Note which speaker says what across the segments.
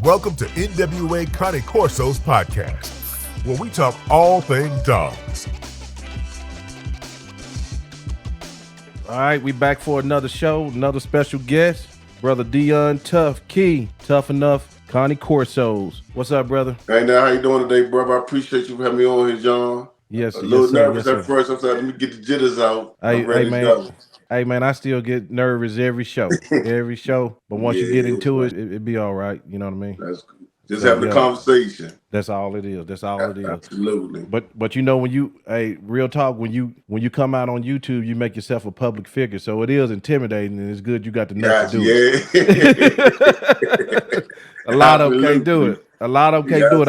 Speaker 1: Welcome to NWA Cane Corsos podcast, where we talk all things dogs.
Speaker 2: All right, we back for another show, another special guest, Brother Dion Tuff Key, Tuff Enuff Cane Corsos. What's up, brother?
Speaker 3: Hey, now, how you doing today, brother? I appreciate you for having me on here, John.
Speaker 2: Yes,
Speaker 3: a little
Speaker 2: sir,
Speaker 3: nervous at first. I'm saying, let me get the jitters out. I'm
Speaker 2: Hey,
Speaker 3: ready to
Speaker 2: man.
Speaker 3: go.
Speaker 2: Hey, man, I still get nervous every show. But once you get into it be all right. You know what I mean?
Speaker 3: That's good. Just having a conversation.
Speaker 2: That's all it is. That's all it is.
Speaker 3: Absolutely.
Speaker 2: But you know, when you real talk, when you come out on YouTube, you make yourself a public figure. So it is intimidating, and it's good you got the nuts to do it. A lot of them can't do it. A lot of them can't do it.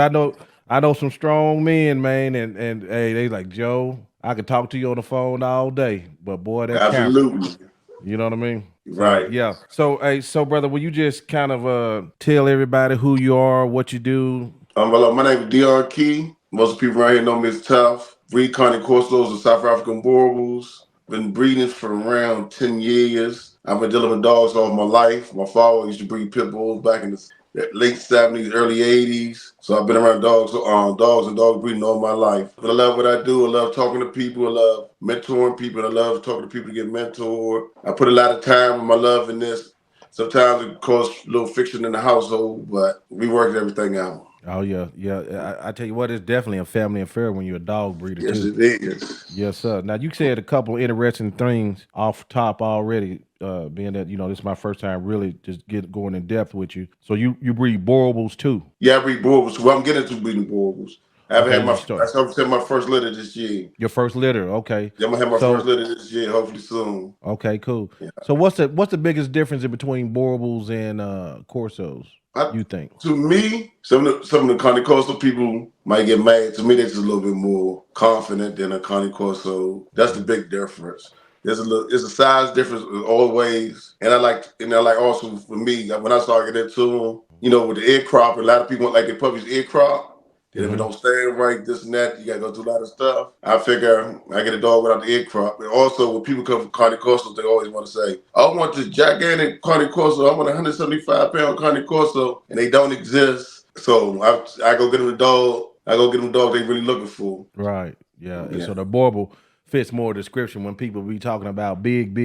Speaker 2: I know some strong men, man, and hey, they like, Joe, I could talk to you on the phone all day, but boy, that's
Speaker 3: absolutely.
Speaker 2: You know what I mean?
Speaker 3: Right.
Speaker 2: Yeah. So, hey, brother, will you just kind of tell everybody who you are, what you do?
Speaker 3: Well, my name is Dion Key. Most people around here know me as Tuff. Breed Cane Corsos and South African Boerboels. Been breeding for around 10 years. I've been dealing with dogs all my life. My father used to breed Pitbulls back in the late 70s, early 80s. So I've been around dogs and dog breeding all my life. But I love what I do. I love talking to people. I love mentoring people. I love talking to people to get mentored. I put a lot of time and my love in this. Sometimes it causes a little friction in the household, but we work everything out.
Speaker 2: Oh, yeah. I tell you what, it's definitely a family affair when you're a dog breeder,
Speaker 3: yes,
Speaker 2: too.
Speaker 3: Yes, it is.
Speaker 2: Yes, sir. Now, you said a couple of interesting things off top already, being that, you know, this is my first time really just going in depth with you. So you breed Boerboels, too?
Speaker 3: Yeah, I breed Boerboels. Well, I'm getting into breeding Boerboels. I had my first litter this year.
Speaker 2: Your first litter, okay.
Speaker 3: Yeah, I'm gonna have my first litter this year, hopefully soon.
Speaker 2: Okay, cool. Yeah. So what's the biggest difference in between Boerboels and Corsos? You think?
Speaker 3: To me, some of the Cane Corso people might get mad. To me, they're just a little bit more confident than a Cane Corso. That's the big difference. It's a size difference always, and I like also for me when I started getting into them, you know, with the ear crop, a lot of people like their puppies ear crop. And if it don't stand right, this and that, you gotta go through a lot of stuff. I figure I get a dog without the ear crop. And also, when people come from Cane Corsos, they always want to say, I want this gigantic Cane Corso. I want a 175-pound Cane Corso, and they don't exist. So I go get them a dog. I go get them a dog they really looking for.
Speaker 2: Right. Yeah. And so the Boerboel fits more description when people be talking about big.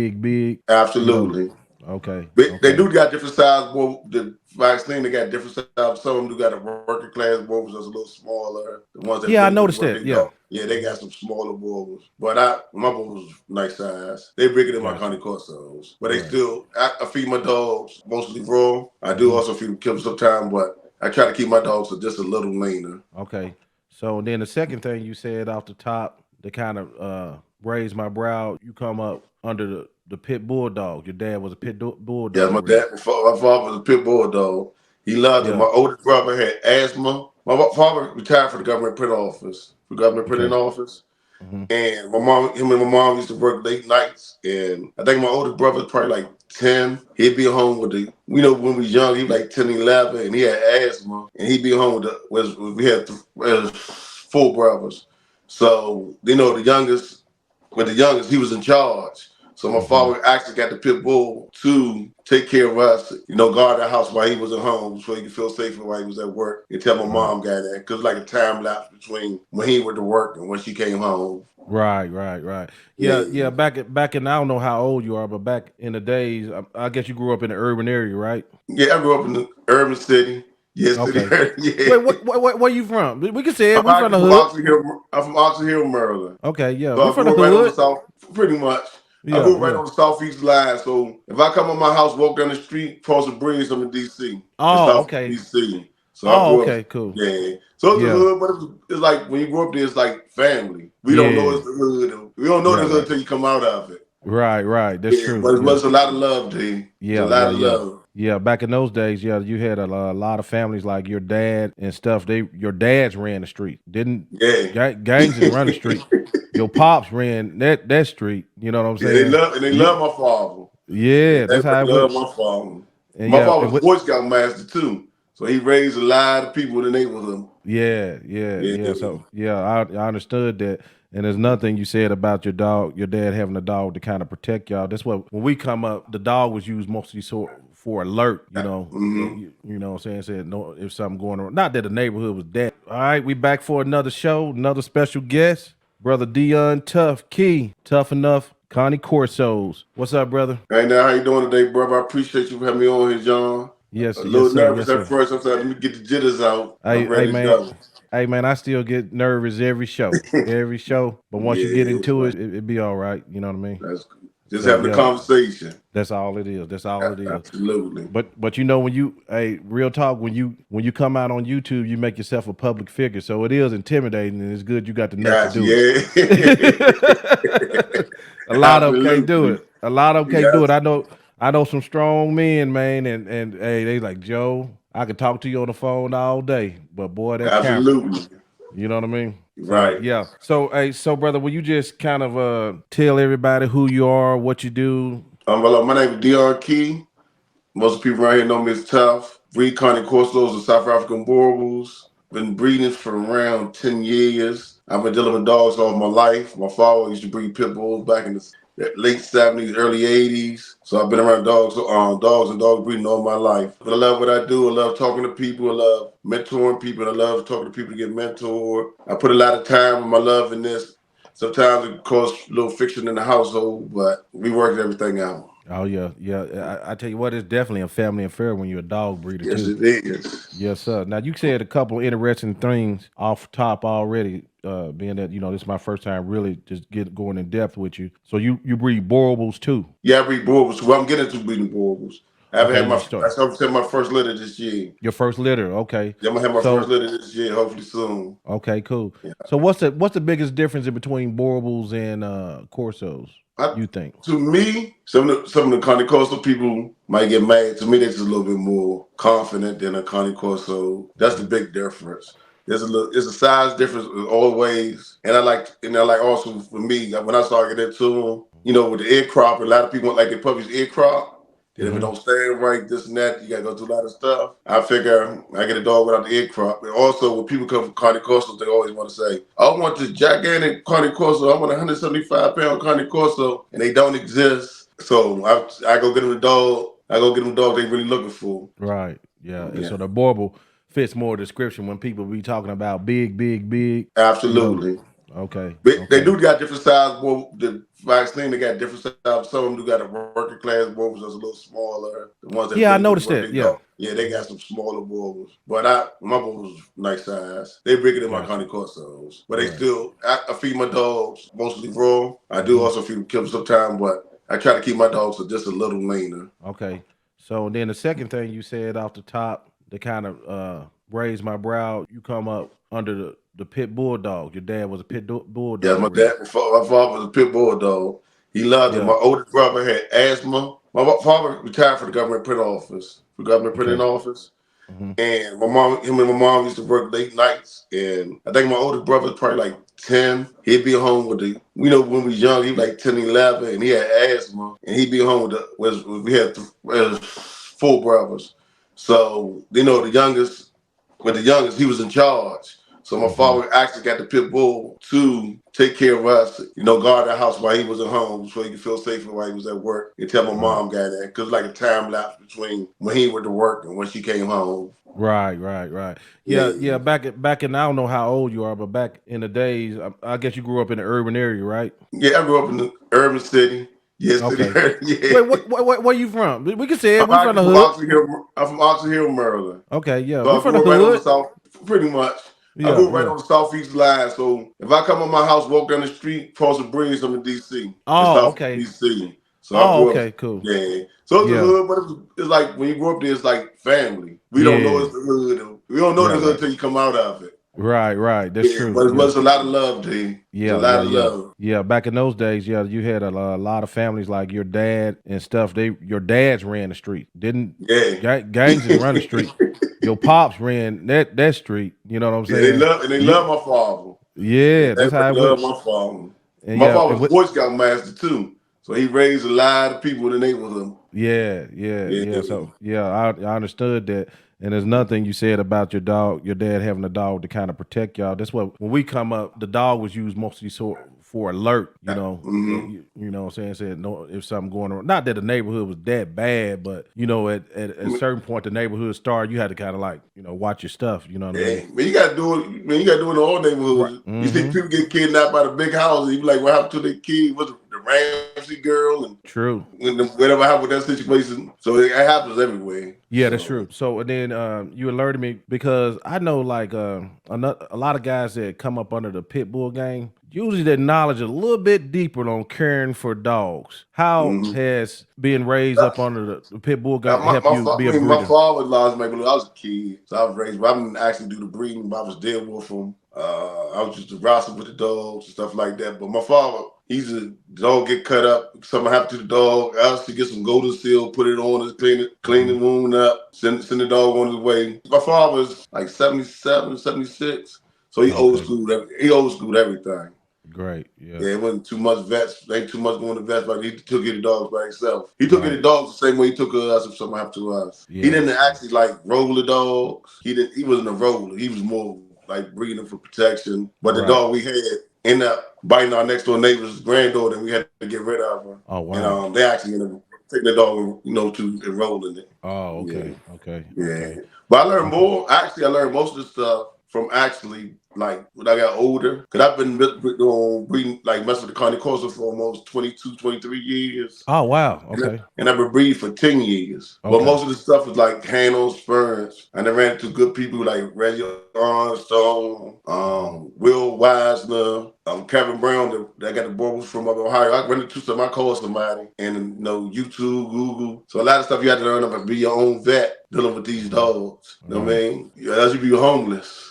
Speaker 3: Absolutely.
Speaker 2: You know? Okay.
Speaker 3: They do got different size. The vaccine, they got different size. Some of them do got a working class Boerboels that's a little smaller. The ones that
Speaker 2: I noticed that.
Speaker 3: Yeah, they got some smaller Boerboels. But my Boerboels nice size. They bigger than my Cane Corsos. But they still, I feed my dogs mostly raw. I do also feed them kibble sometimes, but I try to keep my dogs just a little leaner.
Speaker 2: Okay. So then the second thing you said off the top that kind of raised my brow, you come up under the pit bulldog. Your dad was a pit bulldog.
Speaker 3: Yeah, my father was a pit bulldog. He loved it. My oldest brother had asthma. My father retired from the government print office. And him and my mom used to work late nights. And I think my oldest brother was probably like 10. He'd be home with when we was young, he was like 10, 11, and he had asthma. And he'd be home we had 4 brothers. So, you know, the youngest, he was in charge. So my father actually got the pit bull to take care of us, you know, guard the house while he was at home so he could feel safer while he was at work until my mom got there. Because like a time lapse between when he went to work and when she came home.
Speaker 2: Right. Yeah. Back in, I don't know how old you are, but back in the days, I guess you grew up in the urban area, right?
Speaker 3: Yeah, I grew up in the urban city. Yes,
Speaker 2: okay. Yeah. Wait, where you from? We can say it. We're from the hood.
Speaker 3: I'm from Oxford Hill, Maryland.
Speaker 2: Okay, yeah.
Speaker 3: So
Speaker 2: we're from the hood.
Speaker 3: Right on the south, pretty much. I grew right on the southeast line, so if I come on my house, walk down the street, cross the bridge, I'm in D.C.
Speaker 2: Oh, okay.
Speaker 3: D.C. So
Speaker 2: okay, cool.
Speaker 3: Yeah. So it's the hood, but it's like when you grow up there, it's like family. We don't know it's the hood. We don't know the hood until you come out of it.
Speaker 2: Right. That's true.
Speaker 3: But it's a lot of love, D.
Speaker 2: Yeah,
Speaker 3: a lot of love.
Speaker 2: Yeah, back in those days, you had a lot of families like your dad and stuff. Your dads ran the street, didn't?
Speaker 3: Yeah,
Speaker 2: gangs didn't run the street. Your pops ran that street. You know what I'm saying?
Speaker 3: They love my father.
Speaker 2: Yeah, that's how it
Speaker 3: love
Speaker 2: was.
Speaker 3: my father. And my father was a Boy Scout master too, so he raised a lot of people in the neighborhood.
Speaker 2: Yeah. So I understood that. And there's nothing you said about your dad having a dog to kind of protect y'all. That's what when we come up, the dog was used mostly for alert, you know. You know what I'm saying? Said no if something going on. Not that the neighborhood was dead. All right, we back for another show, another special guest. Brother Dion Tuff Key, Tuff Enuff Cane Corsos. What's up, brother?
Speaker 3: Hey, now, how you doing today, brother? I appreciate you having me on here, John.
Speaker 2: Yes,
Speaker 3: a little
Speaker 2: sir.
Speaker 3: nervous at first. I'm saying, let me get the jitters out.
Speaker 2: Hey,
Speaker 3: I'm ready to go.
Speaker 2: Hey, man, I still get nervous every show. But once you get into it be all right. You know what I mean?
Speaker 3: That's good. Just having a conversation.
Speaker 2: That's all it is. That's all it is.
Speaker 3: Absolutely.
Speaker 2: But you know, when you real talk, when you come out on YouTube, you make yourself a public figure. So it is intimidating, and it's good you got the nuts to do it. A lot of them can't do it. A lot of them can't do it. I know some strong men, man, and hey, they like, Joe, I could talk to you on the phone all day, but boy, that
Speaker 3: absolutely.
Speaker 2: You know what I mean?
Speaker 3: Right.
Speaker 2: Yeah. So, hey, brother, will you just kind of tell everybody who you are, what you do?
Speaker 3: Well, my name is Dion Key. Most people around here know me as Tuff. Breed Cane Corsos and South African Boerboels. Been breeding for around 10 years. I've been dealing with dogs all my life. My father used to breed Pitbulls back in the late 70s, early 80s. So I've been around dogs and dog breeding all my life. But I love what I do. I love talking to people. I love mentoring people. I love talking to people to get mentored. I put a lot of time and my love in this. Sometimes it causes a little friction in the household, but we worked everything out.
Speaker 2: Oh, yeah. I tell you what, it's definitely a family affair when you're a dog breeder,
Speaker 3: yes,
Speaker 2: too.
Speaker 3: Yes, it is.
Speaker 2: Yes, sir. Now, you said a couple of interesting things off top already, being that, you know, this is my first time really just going in depth with you. So you breed Boerboels, too?
Speaker 3: Yeah, I breed Boerboels. Well, I'm getting into breeding Boerboels. I haven't had my first litter this year.
Speaker 2: Your first litter, okay.
Speaker 3: Yeah, I'm gonna have my first litter this year, hopefully soon.
Speaker 2: Okay, cool. Yeah. So what's the biggest difference in between Boerboels and Corsos? You think?
Speaker 3: To me, some of the Cane Corso people might get mad. To me, they're just a little bit more confident than a Cane Corso. That's the big difference. It's a size difference always, and I like also for me when I started getting into them, you know, with the ear crop, a lot of people want like their puppies ear crop. And if it don't stand right, this and that, you gotta go through a lot of stuff. I figure I get a dog without the ear crop. And also, when people come from Cane Corso, they always want to say, I want this gigantic Cane Corso. I want a 175-pound Cane Corso, and they don't exist. So I go get them a dog. They really looking for.
Speaker 2: Right. Yeah. And so the Boerboel fits more description when people be talking about big.
Speaker 3: Absolutely.
Speaker 2: You know? Okay.
Speaker 3: They do got different size. The vaccine, they got different size. Some of them do got a working class Boerboels that's a little smaller. The ones that
Speaker 2: I noticed that. Yeah.
Speaker 3: Yeah, they got some smaller Boerboels. But my Boerboels nice size. They're bigger than my Cane Corsos. But they still, I feed my dogs mostly raw. I do also feed them kibble sometimes, but I try to keep my dogs just a little leaner.
Speaker 2: Okay. So then the second thing you said off the top to kind of raise my brow, you come up under the pit bulldog. Your dad was a pit bulldog.
Speaker 3: Yeah, my father was a pit bulldog. He loved it. My oldest brother had asthma. My father retired from the government print office. And him and my mom used to work late nights. And I think my oldest brother was probably like 10. He'd be home with when we was young, he was like 10, 11, and he had asthma. And he'd be home we had 4 brothers. So, you know, the youngest, he was in charge. So my father actually got the pit bull to take care of us, you know, guard the house while he was at home so he could feel safer while he was at work until my mom got there. Because like a time lapse between when he went to work and when she came home.
Speaker 2: Right. Yeah. Back in, I don't know how old you are, but back in the days, I guess you grew up in the urban area, right?
Speaker 3: Yeah, I grew up in the urban city. Yes,
Speaker 2: okay. Yeah. Wait, where you from? We can say it. We from the hood.
Speaker 3: I'm from Oxford Hill, Maryland.
Speaker 2: Okay, yeah.
Speaker 3: So
Speaker 2: we from the hood.
Speaker 3: Right on the south, pretty much. I grew right on the southeast line. So if I come on my house, walk down the street, cross the bridge, I'm in DC.
Speaker 2: Oh, okay.
Speaker 3: DC. So
Speaker 2: okay, cool.
Speaker 3: Yeah. So it's the hood, but it's like when you grow up there, it's like family. We don't know it's the hood. We don't know the hood until you come out of it.
Speaker 2: Right. That's true.
Speaker 3: But it's a lot of love, D.
Speaker 2: Yeah,
Speaker 3: a lot of love.
Speaker 2: Yeah, back in those days, you had a lot of families like your dad and stuff. Your dads ran the street, didn't?
Speaker 3: Yeah.
Speaker 2: Gangs didn't run the street. Your pops ran that street. You know what I'm saying?
Speaker 3: Yeah, they love my father.
Speaker 2: Yeah, that's how I
Speaker 3: love my father. And my father was a Boy Scout master too, so he raised a lot of people in the neighborhood.
Speaker 2: Yeah. So I understood that. And there's nothing you said about your dad having a dog to kind of protect y'all. That's what when we come up, the dog was used mostly for alert, you know. You know what I'm saying? Said no, if something going on. Not that the neighborhood was that bad, but you know, at a certain point the neighborhood started, you had to kind of like, you know, watch your stuff, you know what I mean?
Speaker 3: Man, you gotta do it, man, you gotta do it in all neighborhoods.
Speaker 2: Right.
Speaker 3: You see people get kidnapped by the big houses, you be like, what happened to the kid? What's the Ramsey girl? And
Speaker 2: true.
Speaker 3: Whatever happened with that situation. So it happens everywhere.
Speaker 2: Yeah, that's true. So and then you alerted me because I know like a lot of guys that come up under the Pitbull gang usually their knowledge a little bit deeper on caring for dogs. How has being raised up under the Pitbull gang helped you be a breeder?
Speaker 3: My father lost me when I was a kid, so I was raised. I didn't actually do the breeding, but I was dead with them. I was just a wrestle with the dogs and stuff like that. But my father, he's a dog get cut up, something happened to the dog. I used to get some golden seal, put it on, clean the wound up, send the dog on his way. My father's like 77, 76, so he old schooled everything.
Speaker 2: Great, yeah.
Speaker 3: Yeah, it wasn't too much vets. Ain't too much going to vets, but he took care of the dogs by himself. He took care of the dogs the same way he took care of us if something happened to us. Yeah. He didn't actually like roll the dogs. He wasn't a roller. He was more like breeding for protection. But the dog we had ended up biting our next door neighbor's granddaughter, and we had to get rid of her.
Speaker 2: Oh wow!
Speaker 3: And they actually ended up taking the dog, you know, to enrolling it.
Speaker 2: Oh, okay, okay.
Speaker 3: But I learned more. Actually, I learned most of the stuff from actually like when I got older, because I've been breeding, like messing with the Cane Corso for almost 22, 23 years.
Speaker 2: Oh, wow. Okay.
Speaker 3: And I've been breeding for 10 years. Okay. But most of the stuff was like hand-on sperms. And I ran into good people like Reggie Armstrong, Will Wisner, Kevin Brown, that got the boys from up Ohio. I ran into some, I called somebody, and you know, YouTube, Google. So a lot of stuff you have to learn about, be your own vet dealing with these dogs. You know what I mean? Else you be homeless.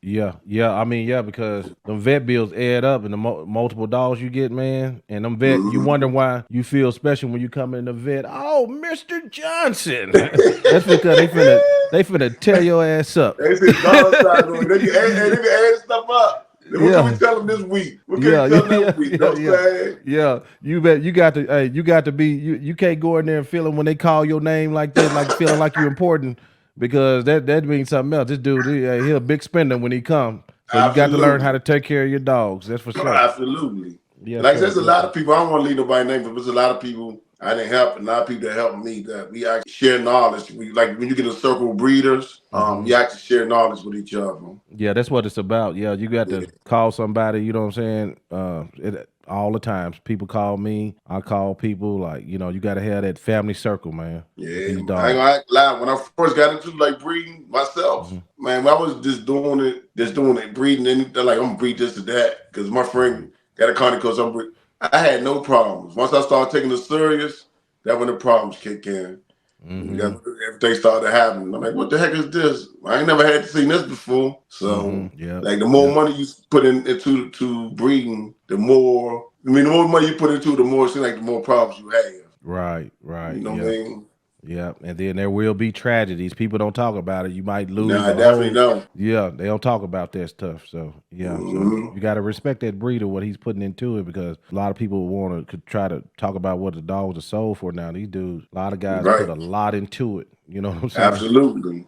Speaker 2: Yeah. I mean, yeah, because them vet bills add up, and the multiple dogs you get, man, and them vet, you wonder why you feel special when you come in the vet. Oh, Mr. Johnson, that's because they finna tear your ass up.
Speaker 3: They say dog size, they can add stuff up. What can we tell them this week? What can we tell them next week? You know what I'm saying?
Speaker 2: Yeah, you bet. You got to. Hey, you got to be. You can't go in there and feeling when they call your name like that, like feeling like you're important. Because that means something else. This dude, he's a big spender when he comes. So you got to learn how to take care of your dogs. That's for sure.
Speaker 3: Absolutely.
Speaker 2: Yeah,
Speaker 3: like there's a lot of people. I don't want to leave nobody's name, but there's a lot of people I didn't help, and a lot of people that helped me. That we actually share knowledge. We like when you get a circle of breeders, you actually share knowledge with each other.
Speaker 2: Yeah, that's what it's about. Yeah, you got to call somebody. You know what I'm saying? All the times people call me, I call people. Like, you know, you got to have that family circle, man.
Speaker 3: Yeah, I ain't gonna lie. When I first got into like breeding myself, man, I was just doing it, breeding, and like I'm gonna breed this to that because my friend got a Cane Corso. I had no problems. Once I started taking it serious, that's when the problems kick in. Everything started happening. I'm like, what the heck is this? I ain't never had seen this before. So, like, the more money you put into breeding, the more money you put into it, the more it seems like the more problems you have.
Speaker 2: Right.
Speaker 3: You know what I mean?
Speaker 2: Yeah, and then there will be tragedies. People don't talk about it. You might lose.
Speaker 3: No, I definitely don't.
Speaker 2: Yeah, they don't talk about that stuff. So so you got to respect that breeder, what he's putting into it, because a lot of people want to try to talk about what the dogs are sold for now. These dudes, a lot of guys put a lot into it. You know what I'm saying?
Speaker 3: Absolutely.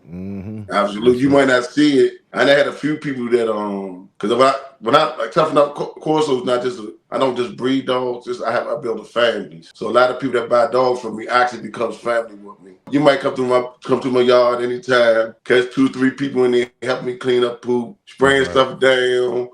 Speaker 3: Absolutely. You might not see it. And I had a few people that because when I like Tuff Enuff Corsos, not just I don't just breed dogs. I build a family. So a lot of people that buy dogs from me actually becomes family with me. You might come to my yard anytime, catch 2-3 people in there, help me clean up poop, spraying stuff down,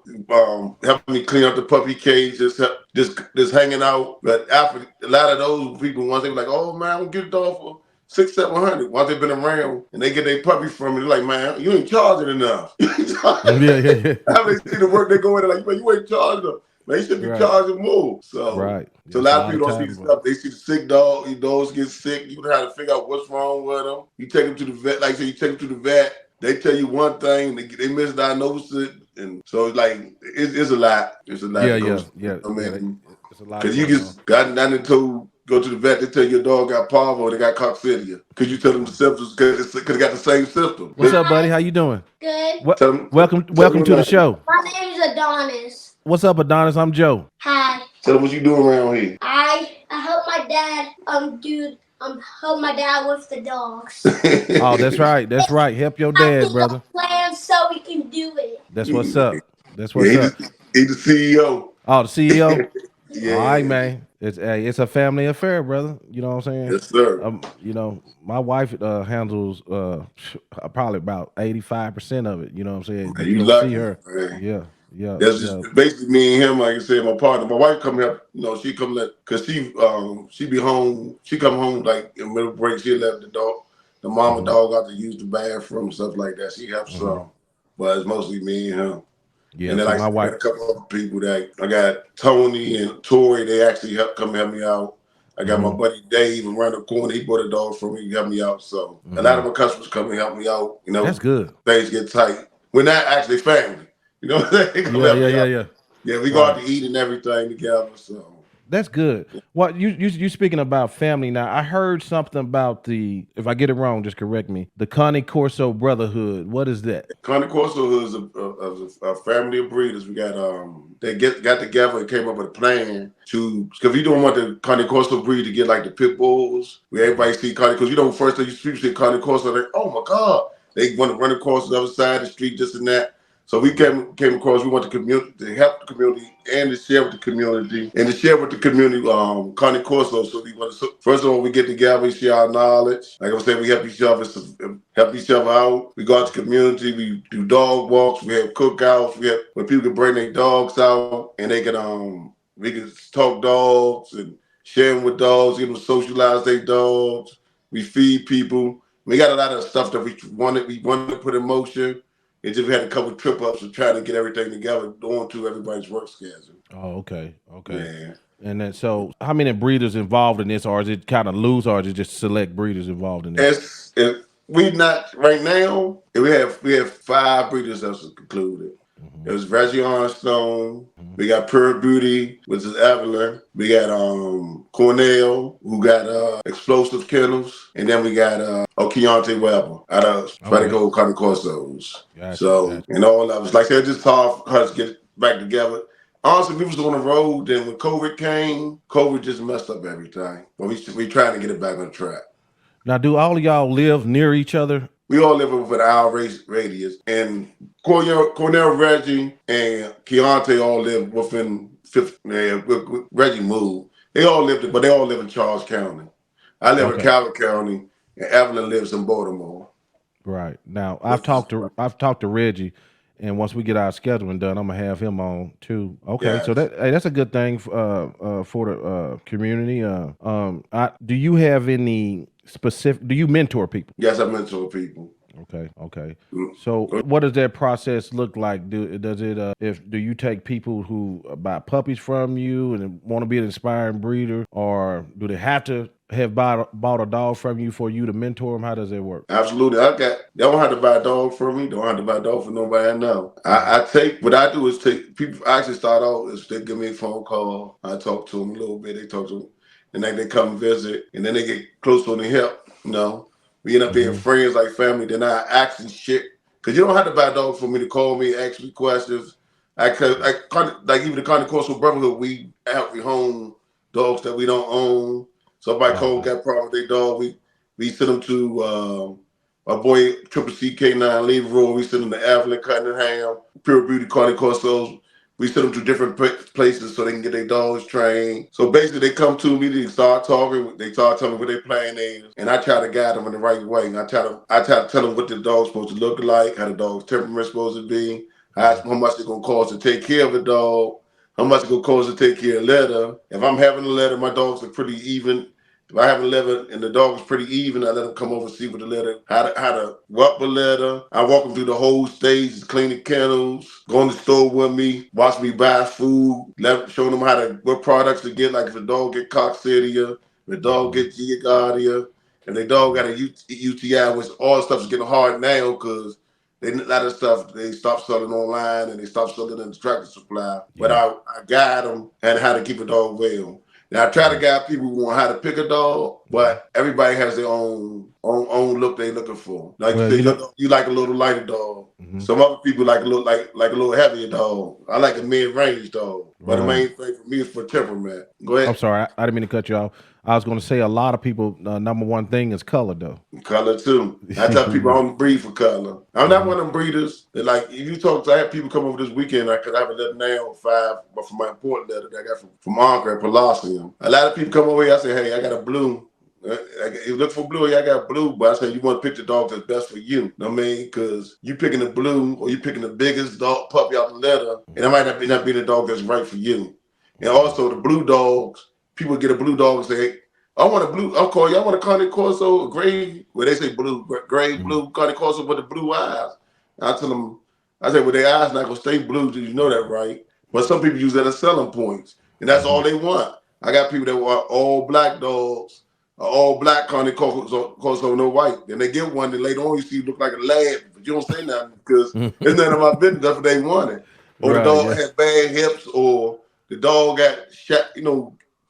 Speaker 3: help me clean up the puppy cage, just hanging out. But after a lot of those people, once they were like, oh man, I'm gonna get a dog for $600-700. Once they've been around and they get their puppy from me, they're like, man, you ain't charging enough. After they see the work they go in, they're like, man, you ain't charging enough. Man, you should be charging more. So, so a lot of people don't see the stuff. They see the sick dog. Your dogs get sick. You know how to figure out what's wrong with them. You take them to the vet. Like I said, you take them to the vet. They tell you one thing. They misdiagnose it. And so it's like, it's a lot. It's a lot.
Speaker 2: Yeah.
Speaker 3: I mean,
Speaker 2: it's a lot.
Speaker 3: Because you just gotten into go to the vet, they tell your dog got parvo, they got coccidia. Because you tell them the symptoms because it got the same symptoms.
Speaker 2: What's up, buddy? How you doing?
Speaker 4: Good.
Speaker 2: Welcome to the show.
Speaker 4: My name is Adonis.
Speaker 2: What's up, Adonis? I'm Joe.
Speaker 4: Hi.
Speaker 3: Tell them what you doing around here.
Speaker 4: I help my dad help my dad with the dogs.
Speaker 2: Oh, that's right. That's right. Help your dad, brother.
Speaker 4: Plan so we can do it.
Speaker 2: That's what's up. That's what's up.
Speaker 3: He's the CEO.
Speaker 2: Oh, the CEO.
Speaker 3: Yeah.
Speaker 2: All right, man. It's a family affair, brother. You know what I'm saying?
Speaker 3: Yes, sir.
Speaker 2: You know, my wife handles probably about 85% of it. You know what I'm saying?
Speaker 3: Man,
Speaker 2: But you
Speaker 3: you
Speaker 2: don't see
Speaker 3: lucky,
Speaker 2: her.
Speaker 3: man.
Speaker 2: Yeah, yeah,
Speaker 3: That's
Speaker 2: yeah.
Speaker 3: just basically me and him, like I said, my partner. My wife come here, she come cause she be home. She come home like in middle break. She let the mama
Speaker 2: Hmm.
Speaker 3: dog out to use the bathroom, stuff like that. She helps
Speaker 2: Hmm.
Speaker 3: some, but it's mostly me and him.
Speaker 2: Yeah.
Speaker 3: And then
Speaker 2: See,
Speaker 3: like I
Speaker 2: my
Speaker 3: said, I
Speaker 2: wife.
Speaker 3: got a couple other people that I got Tony and Tori. They actually come help me out. I got my
Speaker 2: Hmm.
Speaker 3: buddy Dave around the corner. He bought a dog for me. He helped me out. So a lot
Speaker 2: Hmm.
Speaker 3: of my customers come and help me out.
Speaker 2: That's good.
Speaker 3: Things get tight. We're not actually family. You know what I'm saying? They come
Speaker 2: Yeah,
Speaker 3: help
Speaker 2: yeah,
Speaker 3: me
Speaker 2: yeah,
Speaker 3: out.
Speaker 2: yeah.
Speaker 3: Yeah, we go out
Speaker 2: Right.
Speaker 3: to eat and everything together. So
Speaker 2: That's good. What you speaking about family now? I heard something about the. If I get it wrong, just correct me. The Cane Corso Brotherhood. What is that?
Speaker 3: Connie Corso is a family of breeders. We got they got together and came up with a plan to because we don't want the Connie Corso breed to get like the pit bulls. Where everybody see Connie because first thing you see Connie Corso, they oh my god, they want to run across the other side of the street, this and that. So we came across. We want the community to help the community and to share with the community and to share with the community. Connie Corso. So we want to first of all we get together, we share our knowledge. Like I said, we help each other out. We go out to the community. We do dog walks. We have cookouts. We have where people can bring their dogs out and they can we can talk dogs and share them with dogs. Give them socialize their dogs. We feed people. We got a lot of stuff that we wanted to put in motion. It just we had a couple of trip ups of trying to get everything together, going to everybody's work schedule.
Speaker 2: Oh, okay, okay.
Speaker 3: Yeah.
Speaker 2: And then, so how many breeders involved in this, or is it kind of loose, or is it just select breeders involved in this?
Speaker 3: We not right now. We have 5 breeders that's concluded.
Speaker 2: Hmm.
Speaker 3: There's Reggie Armstrong.
Speaker 2: Hmm.
Speaker 3: We got Pure Beauty, which is Evelyn. We got Cornell, who got Explosive Kennels, and then we got Keontae Weber out of
Speaker 2: Okay,
Speaker 3: Spanico Carne Corsos.
Speaker 2: got you,
Speaker 3: So,
Speaker 2: got
Speaker 3: and all of us, like I said, just hard for us to get back together. Honestly, we was on the road. Then when COVID came, COVID just messed up everything. But we trying to get it back on track.
Speaker 2: Now, do all of y'all live near each other?
Speaker 3: We all live within an hour radius, and Cornell, Reggie, and Keontae all live within 50. Reggie moved. But they all live in Charles County. I live in
Speaker 2: Okay,
Speaker 3: Calvert County, and Evelyn lives in Baltimore.
Speaker 2: right. Now,
Speaker 3: That's just
Speaker 2: I've talked to Reggie, and once we get our scheduling done, I'm gonna have him on too. Okay, so
Speaker 3: yes.
Speaker 2: that's a good thing for the community. Do you have any specific? Do you mentor people?
Speaker 3: Yes, I mentor people.
Speaker 2: Okay, okay.
Speaker 3: Mm.
Speaker 2: So what does that process look like? Does it if do you take people who buy puppies from you and want to be an inspiring breeder, or do they have to have bought a dog from you for you to mentor them? How does that work?
Speaker 3: Absolutely. They don't have to buy a dog from me. Don't have to buy a dog for nobody I know.
Speaker 2: Mhm.
Speaker 3: I take what I do is take people. I actually start off is they give me a phone call. I talk to them a little bit. They talk to them, and then they come visit, and then they get close on the help. We end up being
Speaker 2: Mhm.
Speaker 3: friends like family. Then I ask and shit because you don't have to buy a dog for me to call me, ask me questions. Like even the Connie Corso Brotherhood, we help home dogs that we don't own. Somebody
Speaker 2: Oh,
Speaker 3: cold
Speaker 2: okay.
Speaker 3: got a problem with their dog. We send them to our boy Triple C Canine Leroy. We send them to Evelyn Cunningham, Pure Beauty Carne Corsos. We send them to different places so they can get their dogs trained. So basically, they come to me, they start talking, they start telling me what their plan is, and I try to guide them in the right way. And I try to tell them what the dog's supposed to look like, how the dog's temperament supposed to be,
Speaker 2: Mhm.
Speaker 3: how much it's gonna cost to take care of a dog, how much it's gonna cost to take care of a litter. If I'm having a litter, my dogs are pretty even. If I have a litter and the dog is pretty even, I let them come over and see what the litter, how to whelp a litter. I walk them through the whole stage, clean the kennels, go in the store with me, watch me buy food, show them what products to get, like if a dog get coccidia, if a dog
Speaker 2: Mhm.
Speaker 3: get giardia, if the dog got a UTI, which all stuff is getting hard now because a lot of stuff they stopped selling online and they stopped selling in the tractor supply. But
Speaker 2: Yeah.
Speaker 3: I guide them and how to keep a dog well. Now I try to
Speaker 2: Right.
Speaker 3: guide people who want how to pick a dog,
Speaker 2: Mhm.
Speaker 3: but everybody has their own look they looking for. Like you
Speaker 2: Well,
Speaker 3: say, you like a little lighter dog.
Speaker 2: mhm.
Speaker 3: Some other people like a little heavier dog. I like a mid range dog. But the
Speaker 2: Right.
Speaker 3: main thing for me is for temperament. Go
Speaker 2: I'm
Speaker 3: ahead.
Speaker 2: sorry, I didn't mean to cut you off. I was going to say a lot of people, number one thing is color, though.
Speaker 3: Color too. I tell people I don't breed for color. I'm not one of them breeders that, like, if you talk to, I have people come over this weekend because I have a letter now, 5, but from my important letter that I got from Anchor at Palacium. A lot of people come over here, I say, hey, I got a blue. You look for blue, yeah, I got blue, but I say you want to pick the dog that's best for you. You know what I mean? Because you picking the blue or you picking the biggest dog puppy out the litter, and it might not be the dog that's right for you. And also the blue dogs, people get a blue dog and say, hey, I want a blue, I'll call you, I want a Cane Corso, a gray, well, they say blue, gray, blue, Cane Corso with the blue eyes. And I tell them, I say, well, their eyes not going to stay blue, you know that, right? But some people use that as selling points, and that's all they want. I got people that want all black dogs, all black Cane Corso, no white. Then they get one, and later on you see you look like a lad, but you don't say nothing because it's none of my business. That's what they wanted. Or the dog has bad hips, or the dog got shot,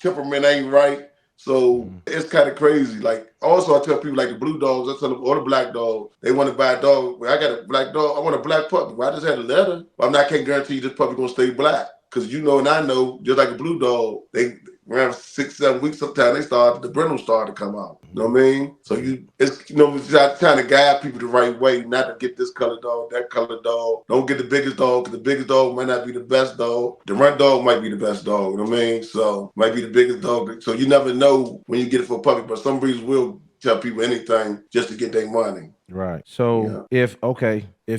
Speaker 3: temperament ain't right. So it's kind of crazy. Like, also I tell people like the blue dogs, I tell them, or the black dog, they want to buy a dog. Well, I got a black dog, I want a black puppy. Well, I just had a letter. But I can't guarantee this puppy gonna stay black. Because and I know, just like a blue dog, they around 6-7 weeks sometimes the brindle started to come out. You know what I mean? So it's trying to guide people the right way, not to get this color dog, that color dog. Don't get the biggest dog, because the biggest dog might not be the best dog. The run dog might be the best dog, you know what I mean? So might be the biggest dog. So you never know when you get it for a puppy, but some breeds will tell people anything just to get their money.
Speaker 2: Right. So if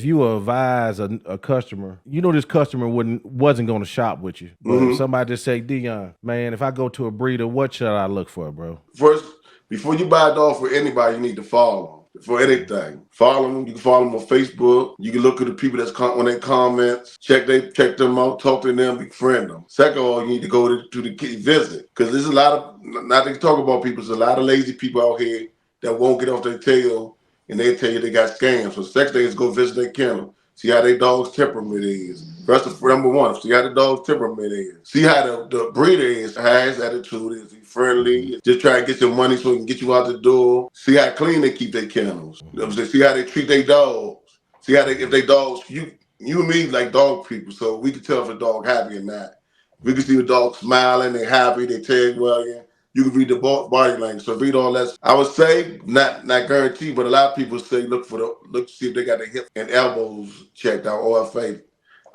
Speaker 2: you advise a customer, this customer wasn't going to shop with you, but if somebody just say, Dion, man, if I go to a breeder, what should I look for, bro?
Speaker 3: First, before you buy a dog for anybody, you need to follow them. For anything, follow them. You can follow them on Facebook. You can look at the people that's on their comments, check them out, talk to them, befriend them. Second of all, you need to go to the visit, because there's a lot of, not to talk about people, there's a lot of lazy people out here that won't get off their tail, and they tell you they got scammed. So second thing is go visit their kennel. See how their dog's temperament is. First, number one, see how the dog's temperament is. See how the breeder is, how his attitude is. He friendly, just try to get your money so he can get you out the door. See how clean they keep their kennels. See how they treat their dogs. See how if they dogs, you and me like dog people, so we can tell if a dog happy or not. We can see the dog smiling, they happy, they tail wagging. You can read the body language. So read all that. I would say, not guaranteed, but a lot of people say look to see if they got their hips and elbows checked out, OFA.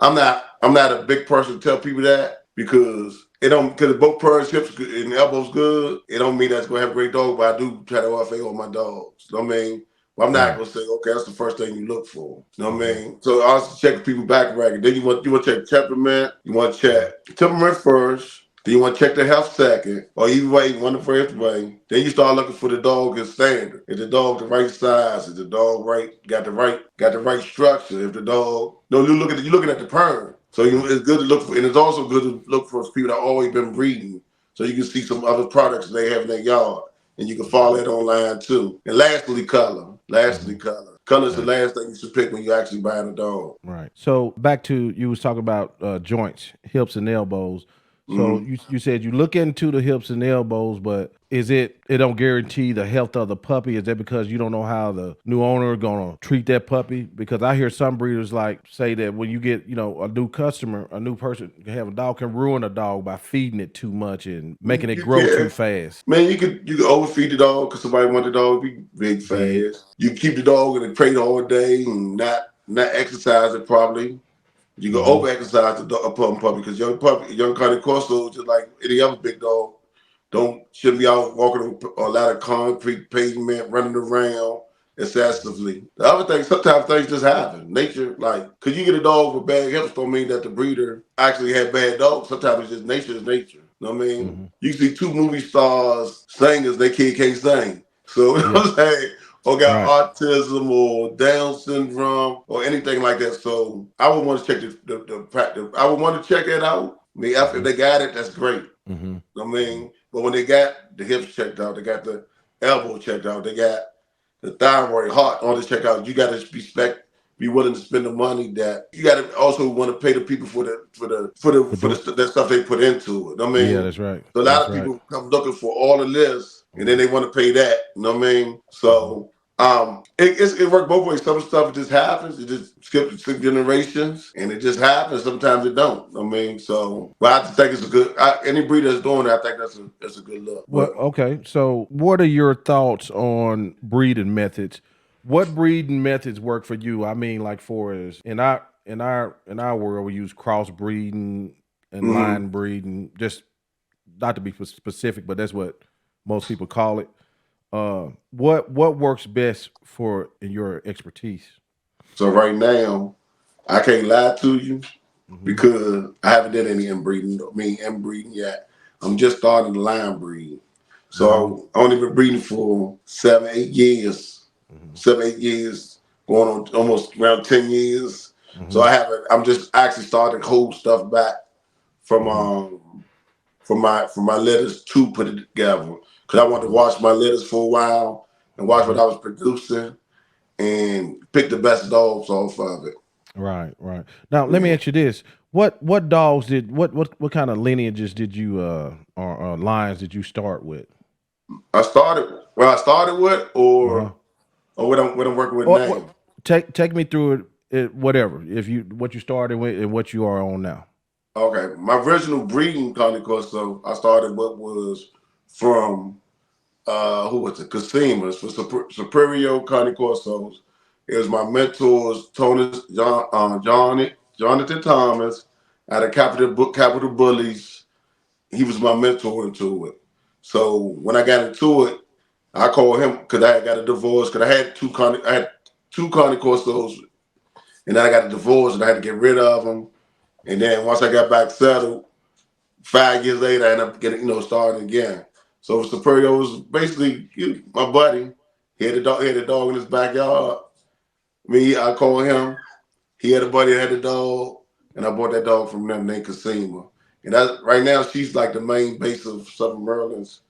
Speaker 3: I'm not a big person to tell people that, because because both pairs, hips and elbows good, it don't mean that's gonna have a great dog, but I do try to OFA on my dogs. You know what I mean? But I'm not gonna say, okay, that's the first thing you look for. You know what I mean? So I also check people back record. Then you want to check temperament. You want to check temperament first. Then you want to check the health second, or either way, one the first way. Then you start looking for the dog as standard. Is the dog the right size? Is the dog got the right structure? If the dog, you're looking at the perm. So it's good to look for, and it's also good to look for people that always been breeding, so you can see some other products they have in their yard, and you can follow it online too. And lastly, color. Color is the last thing you should pick when you're actually buying a dog.
Speaker 2: Right. So back to, you was talking about joints, hips and elbows. So you said you look into the hips and elbows, but it don't guarantee the health of the puppy? Is that because you don't know how the new owner gonna treat that puppy? Because I hear some breeders say that when you get a new customer, a new person can have a dog, can ruin a dog by feeding it too much and making it grow too fast.
Speaker 3: Man, you can overfeed the dog because somebody want the dog to be big fast. You can keep the dog in the crate all day and not exercise it properly. You can over-exercise a puppy, because young Cane Corso, just like any other big dog, shouldn't be out walking on a lot of concrete pavement, running around excessively. The other thing, sometimes things just happen. Nature, because you get a dog with bad hips don't mean that the breeder actually had bad dogs. Sometimes it's just nature is nature. You know what I mean? You see 2 movie stars, singers, they kid can't sing. So, you know what I'm saying? Or got autism or Down syndrome or anything like that. So I would want to check the practice. I would want to check it out. I mean, if they got it, that's great. You know what I mean? But when they got the hips checked out, they got the elbow checked out, they got the thyroid, heart, all this checked out, you got to be willing to spend the money. That you got to also want to pay the people for that stuff they put into it. I mean,
Speaker 2: yeah, that's right.
Speaker 3: So a lot of people come looking for all of this, and then they want to pay that. You know what I mean? So It worked both ways. Some stuff just happens. It just skips 6 generations, and it just happens. Sometimes it don't. I mean, so but I think it's a good. Any breeder that's doing it, I think that's a good look.
Speaker 2: Well,
Speaker 3: But
Speaker 2: okay. So, what are your thoughts on breeding methods? What breeding methods work for you? I mean, like for us in our world, we use crossbreeding and line breeding. Just not to be specific, but that's what most people call it. What works best for in your expertise?
Speaker 3: so right now, I can't lie to you
Speaker 2: Mm-hmm.
Speaker 3: because I haven't done any inbreeding yet. I'm just starting the line breed. So I've only been breeding for 7, 8 years.
Speaker 2: Mm-hmm.
Speaker 3: 7, 8 years, going on almost around 10 years.
Speaker 2: Mm-hmm.
Speaker 3: So I'm just actually starting to hold stuff back from my litters to put it together. Because I wanted to watch my litters for a while and watch what I was producing and pick the best dogs off of it.
Speaker 2: Right. Now, let me ask you this: what dogs did what kind of lineages did you or lines did you start with?
Speaker 3: I started with
Speaker 2: Uh-huh.
Speaker 3: or what I'm working with
Speaker 2: What
Speaker 3: now.
Speaker 2: take me through it, whatever. If you what you started with and what you are on now.
Speaker 3: Okay, my original breeding Connie Corso, I started what was from who was it? Casimas for Superior Connie Corsos. It was my mentors, Jonathan Thomas, out of Capital Bullies. He was my mentor into it. So when I got into it, I called him because I got a divorce. Because I had two Connie Corsos, and then I got a divorce, and I had to get rid of them. And then once I got back settled, 5 years later, I ended up getting, starting again. So Superior was basically my buddy. He had a dog in his backyard. I called him. He had a buddy that had a dog, and I bought that dog from them named Casima. And right now, she's like the main base of Southern Maryland's,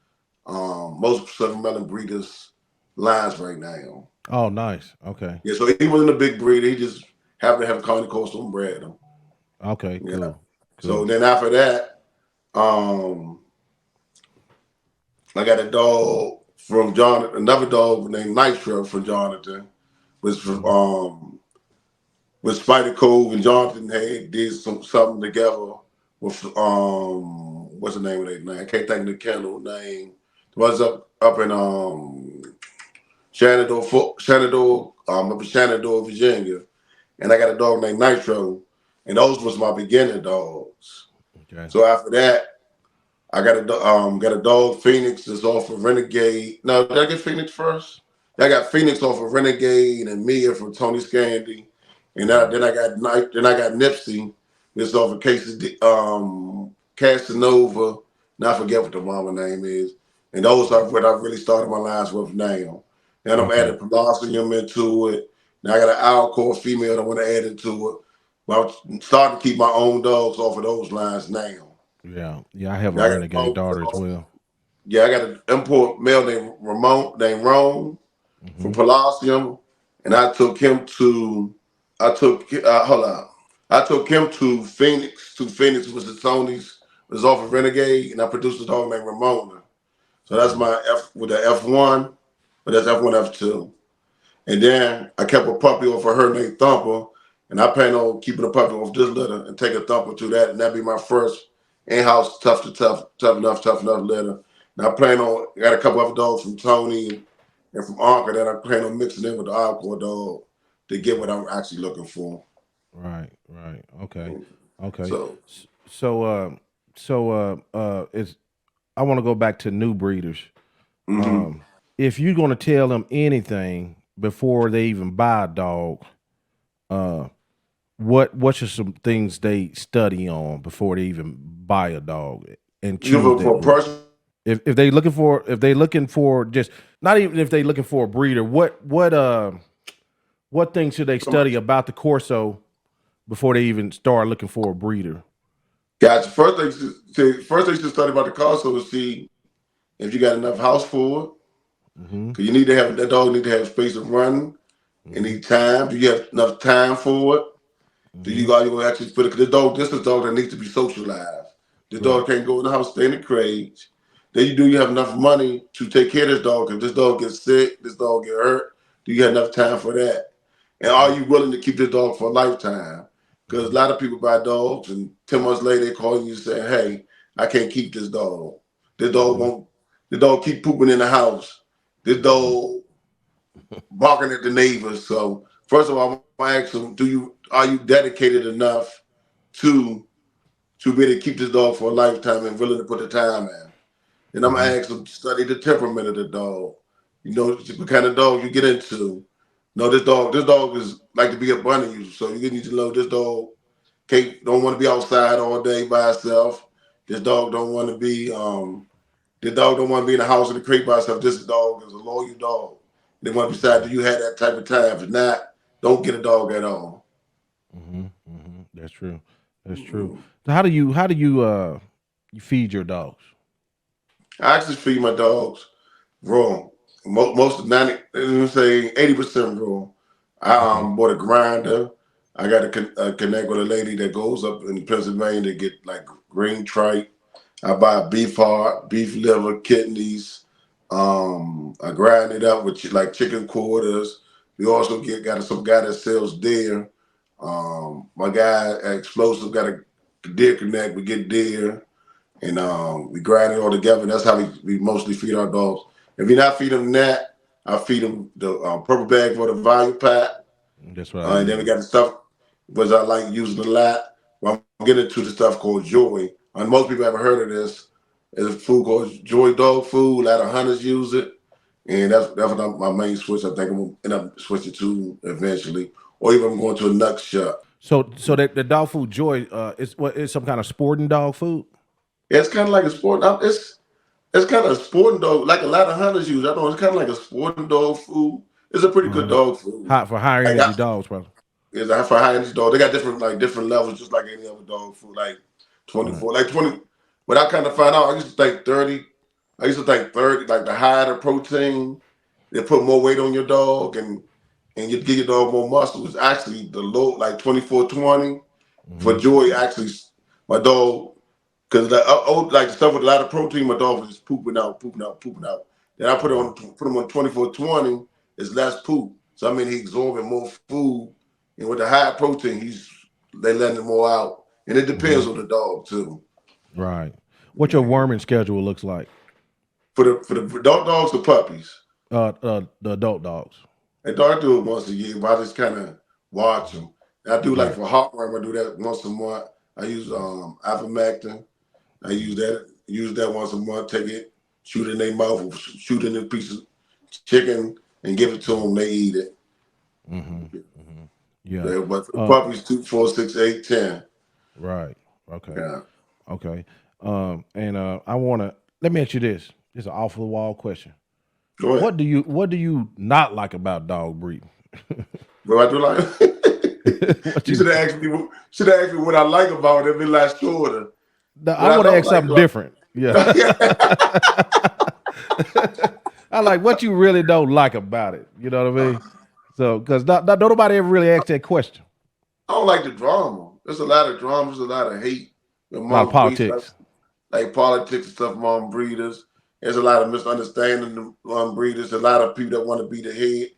Speaker 3: most Southern Maryland breeders' lines right now.
Speaker 2: Oh, nice. Okay.
Speaker 3: Yeah, so he wasn't a big breeder. He just happened to have a Connie Coastal and bred him.
Speaker 2: Okay.
Speaker 3: Yeah.
Speaker 2: Cool.
Speaker 3: So then after that, um, I got a dog from Jonathan, another dog named Nitro from Jonathan, was from with Spider Cove, and Jonathan did something together with what's the name of that name? I can't think of the kennel name. It was up in up in Shenandoah, Virginia, and I got a dog named Nitro, and those was my beginning dogs.
Speaker 2: Okay.
Speaker 3: So after that, I got a dog Phoenix that's off of Renegade. No, did I get Phoenix first? I got Phoenix off of Renegade and Mia from Tony Scandy, and then I got Nipsey. This off of Casanova. Now I forget what the mama name is. And those are what I really started my lines with now. Then I'm
Speaker 2: Okay.
Speaker 3: adding Pelossium into it. Now I got an Alcor female that I want to add into it. But I'm starting to keep my own dogs off of those lines now.
Speaker 2: Yeah. I have a
Speaker 3: Now I got
Speaker 2: renegade daughter as well.
Speaker 3: I got an import male named Rome from
Speaker 2: Mm-hmm.
Speaker 3: Pelossium, and hold on. I took him to Phoenix. Was the Tony's. Was off of Renegade, and I produced a dog named Ramona. So that's my F with the F1, but that's F1 F2. And then I kept a puppy off of her named Thumper, and I plan on keeping a puppy off this litter and take a Thumper to that, and that'd be my first in-house tough enough litter. And I plan on got a couple other dogs from Tony and from Anka that I plan on mixing in with the Alcor dog to get what I'm actually looking for.
Speaker 2: Right. Okay. Okay.
Speaker 3: So
Speaker 2: So it's I want to go back to new breeders.
Speaker 3: mm-hmm.
Speaker 2: If you're going to tell them anything before they even buy a dog, uh, what should some things they study on before they even buy a dog and choose that
Speaker 3: For a
Speaker 2: breed?
Speaker 3: person,
Speaker 2: If they looking for just not even if they looking for a breeder, what things should they study about the Corso before they even start looking for a breeder?
Speaker 3: gotcha. First thing you should study about the cost to see if you got enough house for it.
Speaker 2: Mm-hmm.
Speaker 3: Because you need to have that dog need to have space to run.
Speaker 2: Mm-hmm.
Speaker 3: And need time. Do you have enough time for it? Do
Speaker 2: Mm-hmm.
Speaker 3: you got you actually put it? Because this is a dog that needs to be socialized. This dog can't go in the house, stay in the cage. Then you have enough money to take care of this dog. If this dog gets sick, this dog get hurt, Do you have enough time for that? And are you willing to keep this dog for a lifetime? Because a lot of people buy dogs, and 10 months later they call you and say, "Hey, I can't keep this dog. This dog won't. The dog keep pooping in the house. This dog barking at the neighbors." So first of all, I want to ask them, are you dedicated enough to be able to keep this dog for a lifetime and willing to put the time in? And I'm gonna ask them to study the temperament of the dog. You know what kind of dog you get into. No, this dog is like to be up under you. So you need to know this dog don't want to be outside all day by itself. This dog don't want to be this dog don't want to be in the house in the crate by itself. This dog is a loyal dog. They want to decide, do you have that type of time? If not, don't get a dog at all.
Speaker 2: That's true. That's true. So how do you feed your dogs?
Speaker 3: I actually feed my dogs raw. Most of 90, say 80% raw. I bought a grinder. I got to connect with a lady that goes up in Pennsylvania to get like green tripe. I buy beef heart, beef liver, kidneys. I grind it up with like chicken quarters. We also got some guy that sells deer. My guy at Explosive got a deer connect. We get deer. And we grind it all together. And that's how we mostly feed our dogs. If you're not feeding them that, I feed them the purple bag for the value pack.
Speaker 2: That's what
Speaker 3: And then we got the stuff, which I like using a lot. Well, I'm getting into the stuff called Joy. And most people haven't heard of this. It's a food called Joy Dog Food. A lot of hunters use it. And that's what my main switch. I think I'm going to end up switching to eventually. Or even I'm going to a nut shop.
Speaker 2: So that the dog food Joy is some kind of sporting dog food?
Speaker 3: It's kind of like a sport. It's kind of a sporting dog, like a lot of hunters use. I know it's kind of like a sporting dog food. It's a pretty good dog food.
Speaker 2: Hot for higher energy dogs, brother.
Speaker 3: It's for high energy dog. They got different levels, just like any other dog food. Like 24, like 20. But I kind of find out. I used to think 30. I used to think 30, like the higher the protein, they put more weight on your dog, and you give your dog more muscle. It's actually the low, like 24, 20. For Joy, actually, my dog. Because like the stuff with a lot of protein, my dog was just pooping out. Then I put him on 24/20, it's less poop. So I mean he's absorbing more food. And with the high protein, they letting him more out. And it depends on the dog too.
Speaker 2: Right. What your worming schedule looks like?
Speaker 3: For the adult dogs or puppies?
Speaker 2: The adult dogs.
Speaker 3: And I do it once a year, but I just kind of watch them. And I do like for heartworm, I do that once a month. I use ivermectin. I use that once a month, take it, shoot it in their mouth, shoot in a piece of chicken, and give it to them. They eat it. Yeah, but for the puppies, 2, 4, 6, 8, 10.
Speaker 2: Right. Okay.
Speaker 3: Yeah.
Speaker 2: Okay. And I wanna let me ask you this. It's an off the wall question.
Speaker 3: Go ahead.
Speaker 2: What do you not like about dog breeding?
Speaker 3: Well, I do like. You should have asked me what I like about it. It'd be like shorter.
Speaker 2: No, I want to ask something different. Yeah. I like what you really don't like about it. You know what I mean? So, because nobody ever really asked that question.
Speaker 3: I don't like the drama. There's a lot of drama. There's a lot of hate.
Speaker 2: A lot of politics.
Speaker 3: Like politics and stuff among breeders. There's a lot of misunderstanding among breeders. A lot of people that want to be the head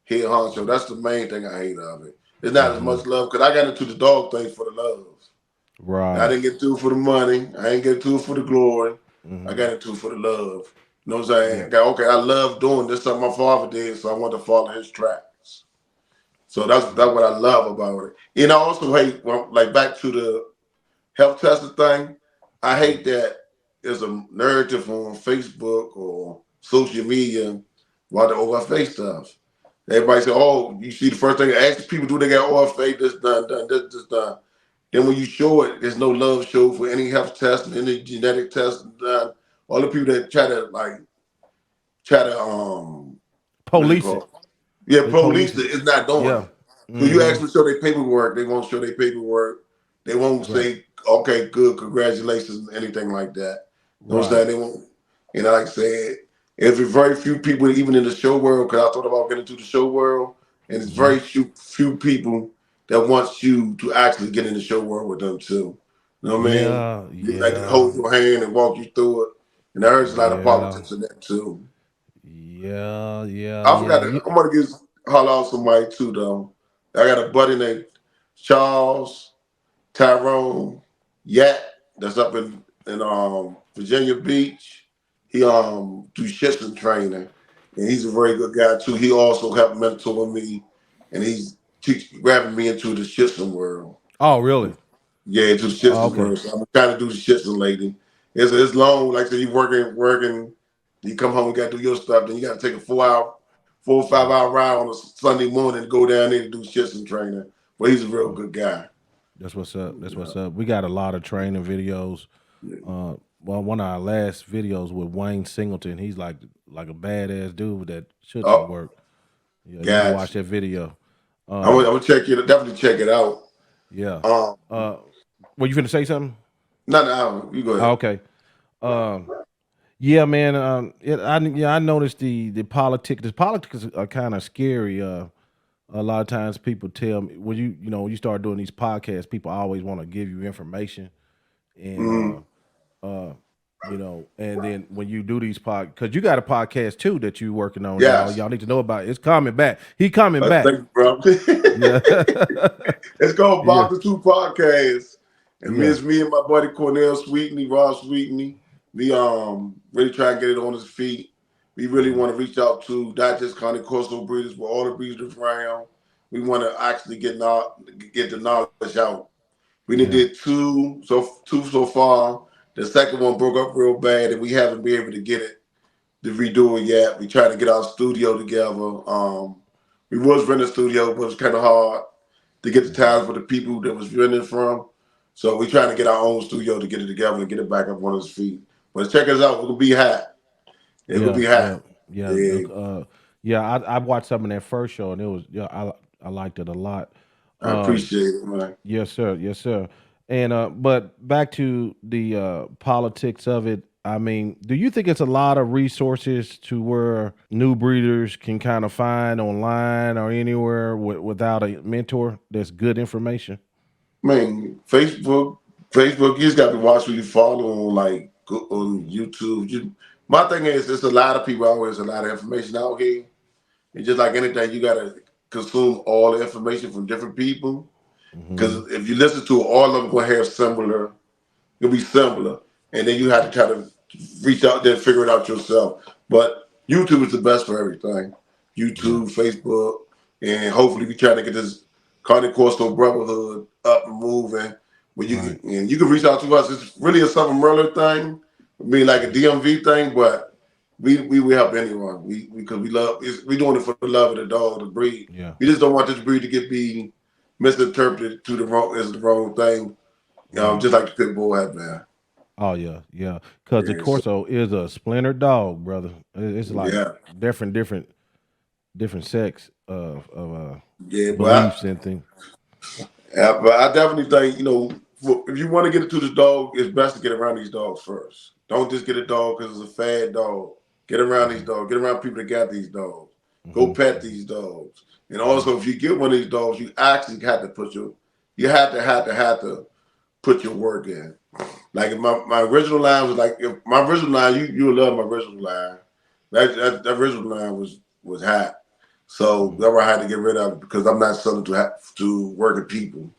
Speaker 3: honcho. That's the main thing I hate of it. There's not as much love because I got into the dog thing for the love.
Speaker 2: Right.
Speaker 3: I didn't get to it for the money. I didn't get to it for the glory. I got into it for the love. You know what I'm saying? Okay, I love doing this. Something my father did, so I want to follow his tracks. So that's what I love about it. And I also hate, like back to the health testing thing, I hate that there's a narrative on Facebook or social media about the OFA stuff. Everybody say, oh, you see the first thing, ask people, do they got OFA, this done, this done. Then when you show it, there's no love show for any health testing, any genetic testing done. All the people that try to
Speaker 2: police it.
Speaker 3: Yeah, police it. It's not doing it. So you actually show their paperwork, they won't show their paperwork. They won't say, okay, good, congratulations, anything like that. You know what I'm saying? They won't. And like I said, there's very few people, even in the show world, because I thought about getting into the show world, and it's very few people that wants you to actually get in the show world with them too. You know what I mean?
Speaker 2: Yeah.
Speaker 3: Like hold your hand and walk you through it. And there's a lot of politics in that too.
Speaker 2: Yeah.
Speaker 3: I forgot. holler out somebody too, though. I got a buddy named Charles Tyrone Yat that's up in Virginia Beach. He do shitting training, and he's a very good guy too. He also helped mentor me, and he's grabbing me into the shitting world.
Speaker 2: Oh, really?
Speaker 3: Yeah, into the shitting
Speaker 2: Okay.
Speaker 3: world. So I'm trying to do the shitting lady. It's long. Like I said, you working. You come home, you got to do your stuff. Then you got to take a 4 or 5 hour ride on a Sunday morning to go down there to do shitting training. But he's a real good guy.
Speaker 2: That's what's up. That's what's up. We got a lot of training videos. Well, one of our last videos with Wayne Singleton, he's like a badass dude that shouldn't
Speaker 3: Oh,
Speaker 2: work. Yeah, you can watch
Speaker 3: gotcha.
Speaker 2: that video.
Speaker 3: I'm gonna check it. Definitely check it out.
Speaker 2: Yeah.
Speaker 3: Um,
Speaker 2: Were you finna say something?
Speaker 3: no, you go
Speaker 2: Oh,
Speaker 3: ahead.
Speaker 2: okay. Yeah, man. I noticed the politics. The politics are kind of scary. A lot of times people tell me when when you start doing these podcasts, people always want to give you information, and uh, and then when you do these because you got a podcast too that you working on, y'all.
Speaker 3: Yes.
Speaker 2: Y'all need to know about it. It's coming back. He coming back.
Speaker 3: Thank you, bro.
Speaker 2: Yeah,
Speaker 3: It's called
Speaker 2: yeah,
Speaker 3: Bob the Two Podcast. And
Speaker 2: yeah,
Speaker 3: it's me and my buddy Cornell Sweetney, Ross Sweetney. We really try and get it on his feet. We really want to reach out to not just Connie Corso breeders, but all the breeders around. We want to actually get the knowledge out. We done
Speaker 2: yeah.
Speaker 3: did two so far. The second one broke up real bad, and we haven't been able to get it to redo it yet. We tried to get our studio together. We was renting a studio, but it was kind of hard to get the time for the people that was renting from. So we trying to get our own studio to get it together and get it back up on its feet. But check us out. It will be hot. It will
Speaker 2: Yeah,
Speaker 3: be
Speaker 2: yeah,
Speaker 3: hot.
Speaker 2: yeah.
Speaker 3: Yeah.
Speaker 2: Yeah, I watched some of that first show and it was I liked it a lot.
Speaker 3: I appreciate it, man.
Speaker 2: Yes, sir. Yes, sir. And but back to the politics of it. I mean, do you think it's a lot of resources to where new breeders can kind of find online or anywhere without a mentor that's good information?
Speaker 3: Man, Facebook, you just got to watch who you follow on on YouTube. My thing is, there's a lot of people out there, there's a lot of information out here. And just like anything, you gotta consume all the information from different people.
Speaker 2: Hmm.
Speaker 3: Because if you listen to it, all of them gonna have it'll be similar. And then you have to try to reach out there and figure it out yourself. But YouTube is the best for everything.
Speaker 2: Yeah.
Speaker 3: YouTube, Facebook, and hopefully we try to get this Carne Corso Brotherhood up and moving. Where
Speaker 2: Right.
Speaker 3: you can reach out to us. It's really a Southern Merlin thing, be like a DMV thing, but we help anyone. We because we love we doing it for the love of the dog, the breed.
Speaker 2: Yeah.
Speaker 3: We just don't want this breed to be misinterpreted to the wrong thing.
Speaker 2: Right.
Speaker 3: Just like the Pitbull have been.
Speaker 2: Oh yeah, yeah. Because the
Speaker 3: Yeah, so,
Speaker 2: Corso is a splinter dog, brother. It's like
Speaker 3: yeah,
Speaker 2: different sects of
Speaker 3: yeah.
Speaker 2: beliefs and things.
Speaker 3: But I definitely think if you want to get into this dog, it's best to get around these dogs first. Don't just get a dog because it's a fad dog. Get around these dogs. Get around people that got these dogs. Go
Speaker 2: Hmm.
Speaker 3: pet these dogs. And
Speaker 2: Hmm.
Speaker 3: also, if you get one of these dogs, you actually have to you have to put your work in. Like if my original line was like, if my original line, you would love my original line. That original line was hot. So
Speaker 2: Hmm.
Speaker 3: that's why I had to get rid of it because I'm not selling to working people.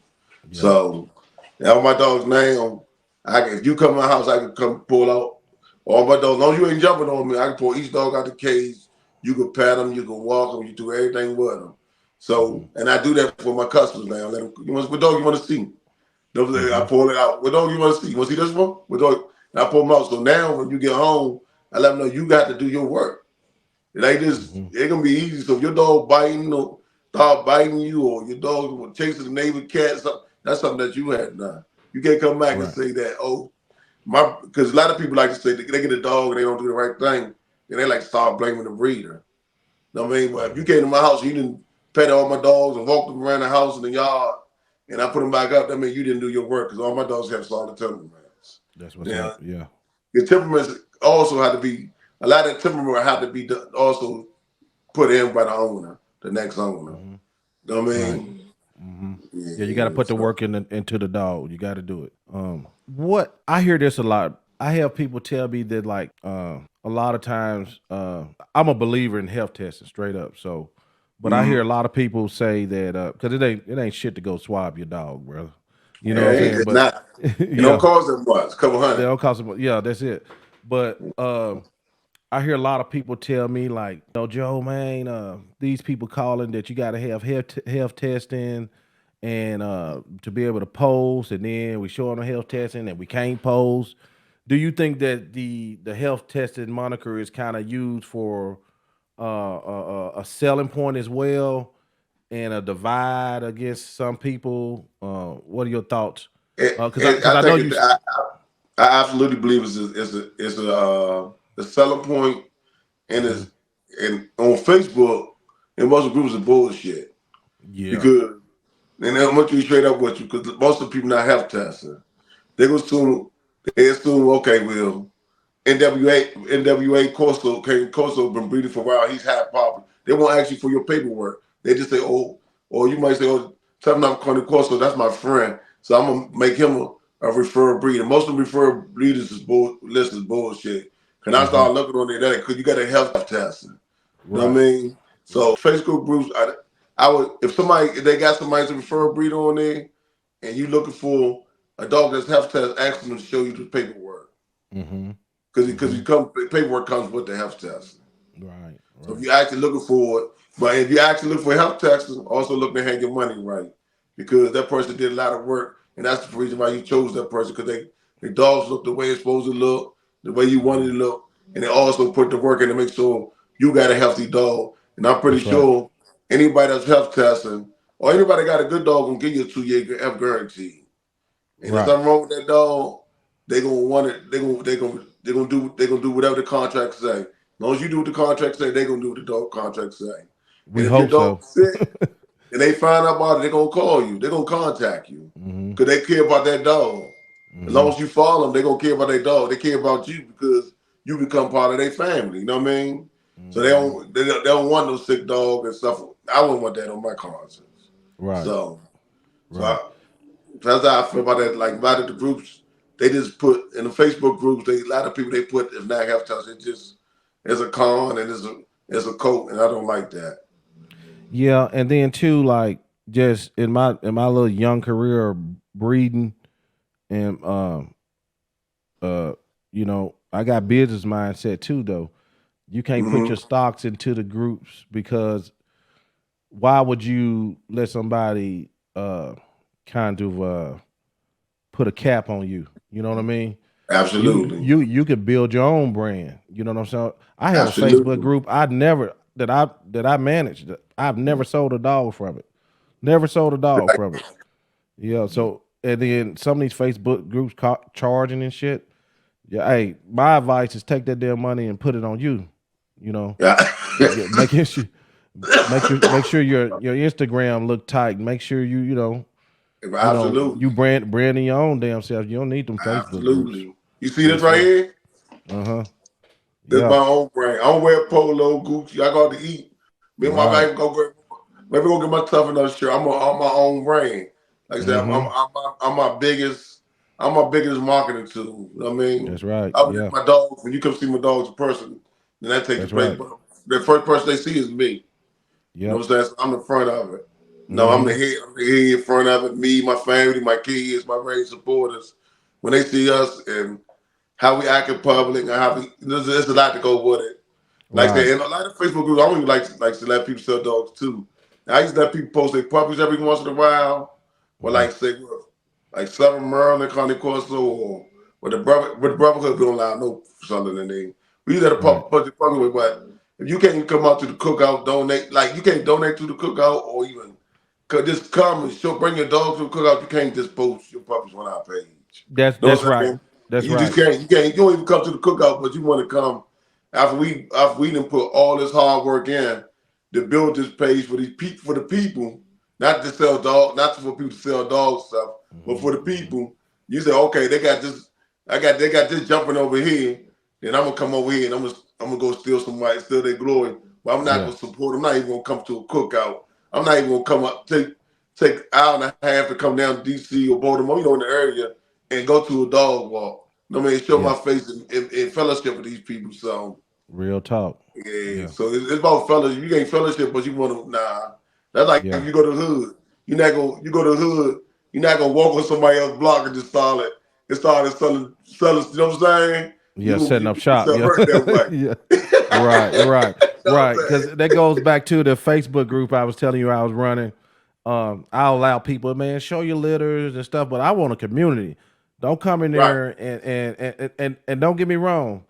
Speaker 2: Yeah.
Speaker 3: So all my dogs now, if you come to my house, I can come pull out all my dogs. As long as you ain't jumping on me, I can pull each dog out the cage. You can pat them, you can walk them, you do everything with them.
Speaker 2: Hmm.
Speaker 3: So, and I do that for my customers now. Let them, what dog you want to see? I
Speaker 2: Hmm.
Speaker 3: pull it out. What dog you want to see? You want to see this one? What dog? And I pull them out. So now when you get home, I let them know you got to do your work. It ain't just,
Speaker 2: Hmm.
Speaker 3: it gonna be easy. So if your dog biting or start biting you or your dog chasing the neighbor cat, that's something that you had done. You can't come back and
Speaker 2: Right.
Speaker 3: say that, because a lot of people like to say they get a dog and they don't do the right thing, and they like start blaming the breeder. You know what I mean? But if you came to my house, you didn't pet all my dogs and walked them around the house in the yard, and I put them back up, that means you didn't do your work because all my dogs have solid temperaments.
Speaker 2: That's what's up.
Speaker 3: Now,
Speaker 2: Yeah.
Speaker 3: your temperaments also had to be, a lot of temperament had to be also put in by the owner, the next owner.
Speaker 2: Hmm.
Speaker 3: You know what I
Speaker 2: Right.
Speaker 3: mean?
Speaker 2: Hmm. Yeah, you got to
Speaker 3: Yeah.
Speaker 2: put the work into the dog. You got to do it. What I hear this a lot. I have people tell me that like a lot of times I'm a believer in health testing straight up. So But I hear a lot of people say that because it ain't shit to go swab your dog, brother. You know what I'm saying?
Speaker 3: It's
Speaker 2: But
Speaker 3: not. It don't
Speaker 2: yeah,
Speaker 3: cost that much. Couple
Speaker 2: they
Speaker 3: hundred.
Speaker 2: don't cost them. Yeah, that's it. But I hear a lot of people tell me like, "No, Joe, man, these people calling that you got to have health testing and to be able to post, and then we show them the health testing and we can't post." Do you think that the health testing moniker is kind of used for a selling point as well, and a divide against some people? What are your thoughts? Because I know you.
Speaker 3: I absolutely believe it's a selling point, and
Speaker 2: Mhm.
Speaker 3: it's and on Facebook and most of the groups are bullshit
Speaker 2: Yeah.
Speaker 3: because and I'm gonna be straight up with you because most of the people not health testing. They assume okay, well, NWA Corso been breeding for a while. He's had problems. They won't ask you for your paperwork. They just say, oh, or you might say, oh, Tuff Enuff Cane Corso, that's my friend, so I'm gonna make him a referred breeder. Most of the referred breeders list is bullshit. Can I
Speaker 2: Hmm.
Speaker 3: start looking on there because you got a health testing? You know what I
Speaker 2: Right.
Speaker 3: mean? So Facebook groups, I would if they got somebody to refer a breeder on there, and you looking for a dog that's health test, ask them to show you the paperwork
Speaker 2: Hmm.
Speaker 3: because
Speaker 2: Hmm.
Speaker 3: you come paperwork comes with the health test.
Speaker 2: Right.
Speaker 3: So if
Speaker 2: Right.
Speaker 3: you actually looking for it, but if you actually look for health taxes, also look to have your money right because that person did a lot of work, and that's the reason why you chose that person because the dogs look the way it's supposed to look, the way you want it to look, and they also put the work in to make sure you got a healthy dog. And I'm pretty
Speaker 2: That's right.
Speaker 3: sure anybody that's health testing or anybody got a good dog gonna give you a 2 year health guarantee. And if
Speaker 2: Right.
Speaker 3: something wrong with that dog, they gonna want it. They gonna do whatever the contract say. As long as you do what the contract say, they gonna do what the dog contract say.
Speaker 2: We
Speaker 3: And if your
Speaker 2: hope so.
Speaker 3: dog's sick and they find out about it, they gonna call you. They gonna contact you
Speaker 2: Hmm.
Speaker 3: because they care about that dog. As long
Speaker 2: Hmm.
Speaker 3: as you follow them, they gonna care about their dog. They care about you because you become part of their family. You know what I mean? So
Speaker 2: Hmm.
Speaker 3: they don't want no sick dog and stuff. I wouldn't want that on my conscience.
Speaker 2: Right.
Speaker 3: So so
Speaker 2: Right.
Speaker 3: that's how I feel about that. Like a lot of the groups, they just put in the Facebook groups. A lot of people they put if not half times. It just it's a con and it's a coat, and I don't like that.
Speaker 2: Yeah, and then too, like just in my little young career of breeding and uh I got business mindset too though. You can't put
Speaker 3: Hmm.
Speaker 2: your stocks into the groups because why would you let somebody kind of put a cap on you? You know what I mean?
Speaker 3: Absolutely,
Speaker 2: You could build your own brand. You know what I'm saying? I have a Facebook
Speaker 3: absolutely.
Speaker 2: group. I managed. I've never sold a dog from it. Never sold a dog
Speaker 3: Right.
Speaker 2: from it. Yeah. So and then some of these Facebook groups charging and shit. Yeah. Hey, my advice is take that damn money and put it on you. You know,
Speaker 3: Yeah.
Speaker 2: making sure make sure your Instagram look tight. Make sure
Speaker 3: Absolutely,
Speaker 2: you branding your own damn self. You don't need them Facebook groups.
Speaker 3: absolutely. You see this
Speaker 2: Yes,
Speaker 3: right
Speaker 2: sir.
Speaker 3: here?
Speaker 2: Uh-huh.
Speaker 3: This
Speaker 2: Yeah.
Speaker 3: my own brand. I don't wear polo, Gucci. I go to eat. Me and my
Speaker 2: Right.
Speaker 3: wife maybe go get my Tuff Enuff shirt. I'm my own brand. Like I said,
Speaker 2: Mm-hmm.
Speaker 3: I'm my biggest marketing tool. You know what I mean?
Speaker 2: That's right.
Speaker 3: I
Speaker 2: Yeah.
Speaker 3: my dogs. When you come see my dogs in person, then that takes
Speaker 2: That's
Speaker 3: place.
Speaker 2: right.
Speaker 3: But the first person they see is me. You know
Speaker 2: Yep.
Speaker 3: what I'm saying? So I'm the front of it. No, I'm the
Speaker 2: Mm-hmm.
Speaker 3: head. I'm the head in front of it. Me, my family, my kids, my raised supporters. When they see us and how we act in public and how there's a lot to go with it. Like I said,
Speaker 2: Right.
Speaker 3: and a lot of Facebook groups, I don't even like to let people sell dogs too. And I used to let people post their puppies every once in a while. Well,
Speaker 2: Mm-hmm.
Speaker 3: like say, like Southern Maryland, Cane Corso, or with Brotherhood, we don't allow no something in there. We used to
Speaker 2: Right.
Speaker 3: put the puppy with, but if you can't even come out to the cookout, donate, like you can't donate to the cookout or even just come and bring your dog to the cookout. You can't just post your puppies on our page. You know
Speaker 2: That's
Speaker 3: what I'm
Speaker 2: right.
Speaker 3: saying?
Speaker 2: That's
Speaker 3: You just
Speaker 2: right.
Speaker 3: can't. You don't even come to the cookout, but you want to come after we done put all this hard work in to build this page for for the people, not to sell dog, not for people to sell dog stuff, but for the
Speaker 2: Mm-hmm.
Speaker 3: people. You say, okay, they got this. They got this jumping over here. Then I'm gonna come over here and I'm gonna go steal their glory. But I'm not
Speaker 2: Yeah.
Speaker 3: gonna support. I'm not even gonna come to a cookout. I'm not even gonna come up take an hour and a half to come down to DC or Baltimore, in the area and go to a dog walk. I mean, show
Speaker 2: Yeah.
Speaker 3: my face and fellowship with these people. So
Speaker 2: Real talk.
Speaker 3: Yeah.
Speaker 2: Yeah.
Speaker 3: So it's about fellas. You ain't fellowship, but you want to. Nah. That's like
Speaker 2: Yeah.
Speaker 3: if you go to the hood. You're not gonna. You go to the hood. You're not gonna walk on somebody else's block and just start it. And started selling. You know what I'm saying?
Speaker 2: Yeah, setting
Speaker 3: You
Speaker 2: up
Speaker 3: get
Speaker 2: shop.
Speaker 3: yourself
Speaker 2: Yeah.
Speaker 3: hurt that way.
Speaker 2: Yeah. Right, right,
Speaker 3: You know what
Speaker 2: right.
Speaker 3: I'm
Speaker 2: Because
Speaker 3: saying?
Speaker 2: that goes back to the Facebook group I was telling you I was running. I'll allow people, man, show your litters and stuff, but I want a community. Don't come in
Speaker 3: Right.
Speaker 2: there and don't get me wrong.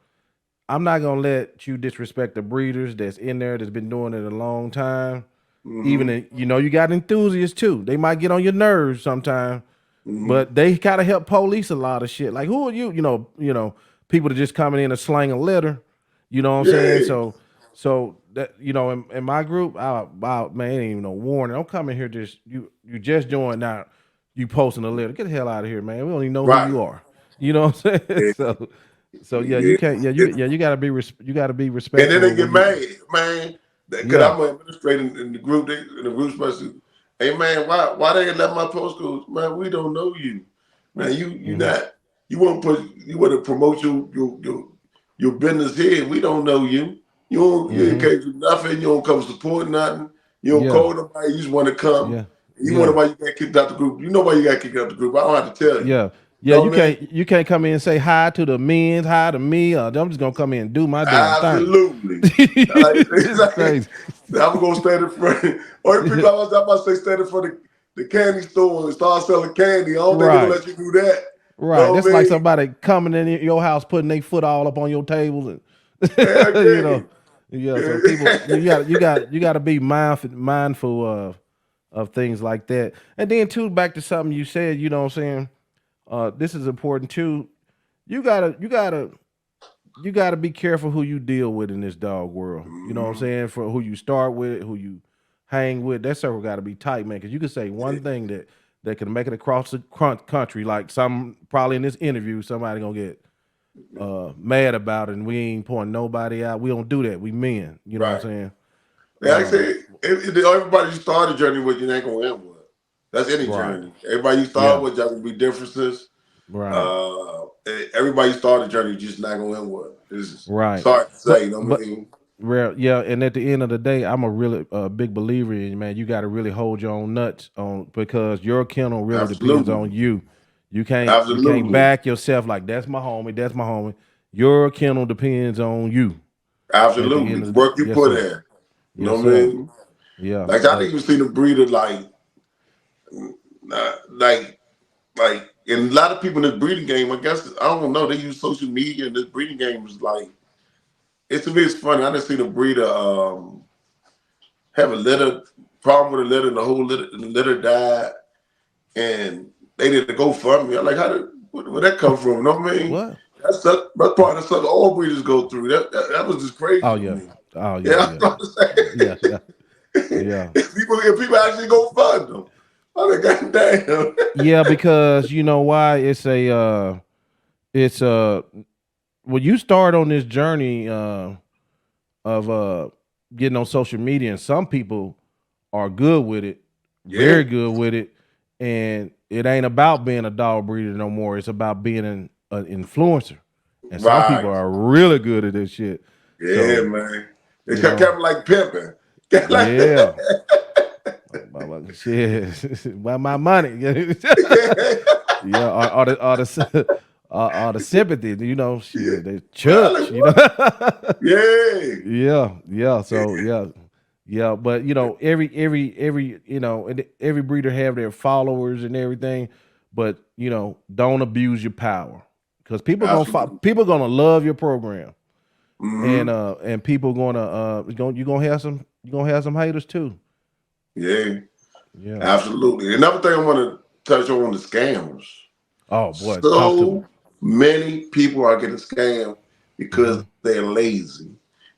Speaker 2: I'm not gonna let you disrespect the breeders that's in there that's been doing it a long time. Even you got enthusiasts too. They might get on your nerves sometimes, but they gotta help police a lot of shit. Like who are you? People that just coming in and slang a litter. You know what I'm saying?
Speaker 3: Yeah.
Speaker 2: So that in my group, man, ain't even no warning. Don't come in here you just joined now. You posting a litter. Get the hell out of here, man. We don't even know who
Speaker 3: Right.
Speaker 2: you are. You know what I'm saying?
Speaker 3: Yeah.
Speaker 2: So yeah, you
Speaker 3: Yeah.
Speaker 2: can't. Yeah, you gotta be
Speaker 3: And then they
Speaker 2: respectable
Speaker 3: get
Speaker 2: when you.
Speaker 3: mad, man. Because
Speaker 2: Yeah.
Speaker 3: I'm an administrator in the group. In the group special. Hey man, why they let my post go? Man, we don't know you. Man, you
Speaker 2: Mm-hmm.
Speaker 3: not. You want to promote your business here. We don't know you. You
Speaker 2: Mm-hmm.
Speaker 3: can't do nothing. You don't come support nothing. You don't
Speaker 2: Yeah.
Speaker 3: call nobody. You just want to come.
Speaker 2: Yeah.
Speaker 3: You wonder
Speaker 2: Yeah.
Speaker 3: why you got kicked out the group. You know why you got kicked out the group. I don't have to tell you.
Speaker 2: Yeah.
Speaker 3: You
Speaker 2: Yeah.
Speaker 3: know what I mean?
Speaker 2: You can't come in and say hi to the men, hi to me. I'm just gonna come in and do my damn thing.
Speaker 3: Absolutely.
Speaker 2: It's crazy.
Speaker 3: I'm gonna stand in front. Or the people I was about to say stand in front of the candy store and start selling candy. I don't think they're gonna
Speaker 2: Right.
Speaker 3: let you do that.
Speaker 2: Right.
Speaker 3: Know
Speaker 2: That's
Speaker 3: what I
Speaker 2: like
Speaker 3: mean?
Speaker 2: somebody coming in your house, putting their foot all up on your table, and
Speaker 3: Heck
Speaker 2: you know. Yeah. So people,
Speaker 3: yeah.
Speaker 2: you got to be mindful of things like that. And then too, back to something you said. You know what I'm saying? This is important too. You gotta be careful who you deal with in this dog world. You know what I'm saying? For who you start with, who you hang with, that circle got to be tight, man. Because you can say one thing that can make it across the country, like some probably in this interview, somebody gonna get mad about it, and we ain't pointing nobody out. We don't do that. We men. You know what
Speaker 3: Right.
Speaker 2: I'm saying?
Speaker 3: Like I said, everybody you start a journey with, you ain't gonna end with. That's any
Speaker 2: Right.
Speaker 3: journey. Everybody you start
Speaker 2: Yeah.
Speaker 3: with, y'all gonna be differences.
Speaker 2: Right.
Speaker 3: Everybody you start a journey, just not gonna end with. It's
Speaker 2: Right.
Speaker 3: hard to say. You know what
Speaker 2: But
Speaker 3: I mean?
Speaker 2: Well, yeah, and at the end of the day, I'm a really big believer in, man. You got to really hold your own nuts on, because your kennel really depends on
Speaker 3: Absolutely.
Speaker 2: you. You can't
Speaker 3: Absolutely.
Speaker 2: back yourself like that's my homie, that's my homie. Your kennel depends on you. At the
Speaker 3: Absolutely.
Speaker 2: end of the day,
Speaker 3: Work you
Speaker 2: yes
Speaker 3: put
Speaker 2: sir,
Speaker 3: in. You know
Speaker 2: yes
Speaker 3: what I
Speaker 2: sir,
Speaker 3: mean?
Speaker 2: yeah,
Speaker 3: Like I didn't even see the breeder like and a lot of people in this breeding game, I guess I don't know, they use social media and this breeding game is like to me it's funny. I didn't see the breeder have a litter problem with a litter and the litter died and they did the GoFundMe. I'm like, where that come from? You know what I mean?
Speaker 2: what?
Speaker 3: That's part of something all breeders go through. That was just crazy
Speaker 2: Oh
Speaker 3: to
Speaker 2: yeah,
Speaker 3: me.
Speaker 2: oh yeah,
Speaker 3: Yeah,
Speaker 2: yeah,
Speaker 3: I'm
Speaker 2: yeah, yeah,
Speaker 3: saying.
Speaker 2: yeah,
Speaker 3: If people actually go fund them. I'm like, God damn.
Speaker 2: yeah. Because you know why? It's when you start on this journey of getting on social media, and some people are good with it,
Speaker 3: Yeah,
Speaker 2: very good with it, and it ain't about being a dog breeder no more. It's about being an influencer, and some people
Speaker 3: right.
Speaker 2: are really good at this shit.
Speaker 3: Yeah,
Speaker 2: So
Speaker 3: man. They
Speaker 2: you
Speaker 3: kept
Speaker 2: know,
Speaker 3: like pimping. Kept like
Speaker 2: yeah, shit, by my money, yeah, or the sympathy,
Speaker 3: yeah.
Speaker 2: shit, the
Speaker 3: Man,
Speaker 2: church,
Speaker 3: like, what? Yeah.
Speaker 2: yeah, yeah. So yeah, yeah. But and every breeder have their followers and everything. But don't abuse your power, because
Speaker 3: Absolutely.
Speaker 2: people gonna love your program,
Speaker 3: Hmm.
Speaker 2: and people you gonna have some haters too.
Speaker 3: Yeah.
Speaker 2: Yeah.
Speaker 3: Absolutely. Another thing I want to touch on the scams.
Speaker 2: Oh boy, talk to me.
Speaker 3: So many people are getting scammed because
Speaker 2: Hmm.
Speaker 3: they're lazy.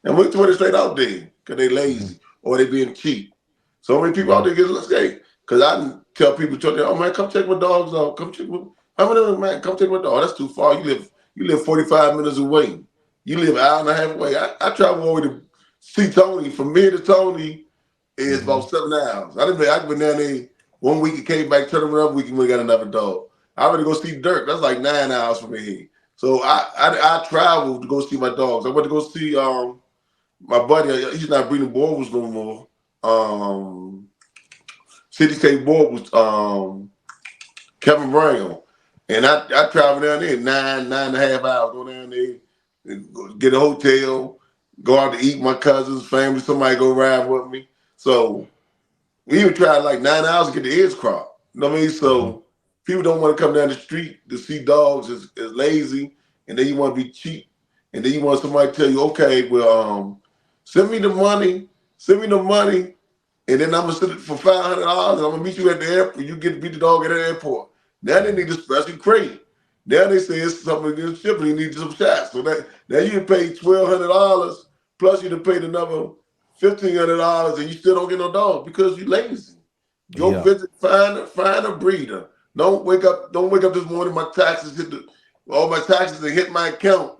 Speaker 3: And we're put it straight out there because they're
Speaker 2: Hmm.
Speaker 3: lazy or they being cheap. So many people out
Speaker 2: Yeah.
Speaker 3: there get escape. Because I tell people, oh man, come check my dogs out. Come check my, how many man, come check my dog. That's too far. You live 45 minutes away. You live an hour and a half away. I travel all the way to see Tony. From me to Tony is
Speaker 2: Hmm.
Speaker 3: about 7 hours. I've been down there one week and came back, turned around week and we got another dog. I already go see Dirk. That's like 9 hours from here. So I traveled to go see my dogs. I went to go see my buddy. He's not breeding Borvals no more. City State Borvals, Kevin Brown. And I traveled down there 9.5 hours, go down there, and get a hotel, go out to eat with my cousins, family, somebody go ride with me. So we even tried like 9 hours to get the ears cropped. You know what I mean? So people don't want to come down the street to see dogs as lazy, and then you want to be cheap, and then you want somebody to tell you, okay, well, send me the money, and then I'm gonna send it for $500, and I'm gonna meet you at the airport. You get to beat the dog at the airport. Now they need a special crate. Now they say it's something against shipping. You need some shots. So now you pay $1,200 plus you to pay another $1,500, and you still don't get no dog because you lazy. Go visit, find a breeder. Don't wake up this morning. My taxes all my taxes hit my account.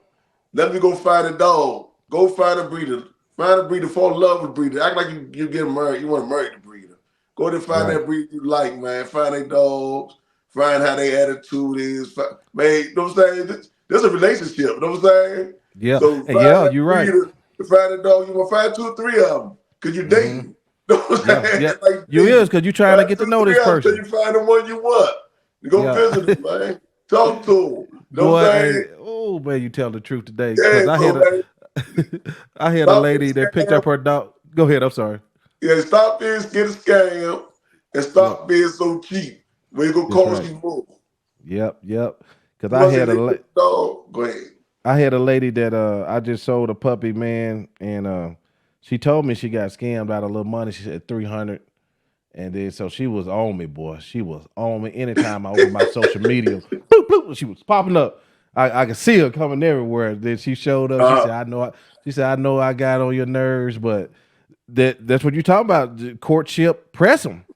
Speaker 3: Let me go find a dog. Go find a breeder. Find a breeder. Fall in love with breeder. Act like you get married. You want to marry the breeder. Go to find that breeder you like, man. Find their dogs. Find how their attitude is. Man, you know what I'm saying? There's a relationship. You know what I'm saying?
Speaker 2: Yeah.
Speaker 3: So
Speaker 2: You're right.
Speaker 3: To find a dog, you want to find 2 or 3 of them because you're dating. You know what I'm saying?
Speaker 2: Yeah.
Speaker 3: Like,
Speaker 2: You is because you're trying to get to know this person.
Speaker 3: Until you find the one you want. You go visit him, man. Talk to him. You know what I'm saying?
Speaker 2: Oh man, you tell the truth today.
Speaker 3: Yeah,
Speaker 2: I had a lady that picked up her dog. Go ahead. I'm sorry.
Speaker 3: Yeah, stop being scared of scam and stop being so cheap. Where you gonna cost you more?
Speaker 2: Yep. Because I had
Speaker 3: go ahead.
Speaker 2: I had a lady that I just sold a puppy, man, and she told me she got scammed out of a little money. She said 300, and then so she was on me, boy. She was on me anytime I opened my social media. Bloop, bloop, she was popping up. I could see her coming everywhere. Then she showed up. She said, I know I got on your nerves, but that's what you talking about. The courtship, press him.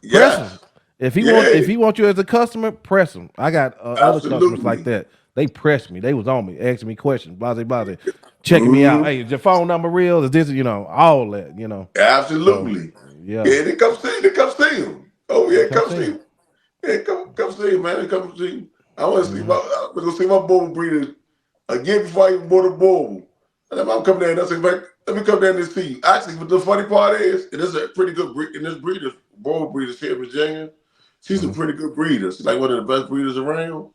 Speaker 2: Press him. If he want you as a customer, press him. I got other customers like that. They pressed me. They was on me, asking me questions, blase, checking me out. Hey, is your phone number real? Is this, all that,
Speaker 3: Absolutely.
Speaker 2: So,
Speaker 3: yeah, they come see him. Oh yeah, come see him. Yeah, come see him, man. Come see him. I want to see I'm gonna see my bull breeder again before I even bought a bull. And I'm coming down and I say, man, let me come down and see you. Actually, but the funny part is, it is a pretty good breed, and this breeder, bull breeders here in Virginia, she's a pretty good breeder. She's like one of the best breeders around.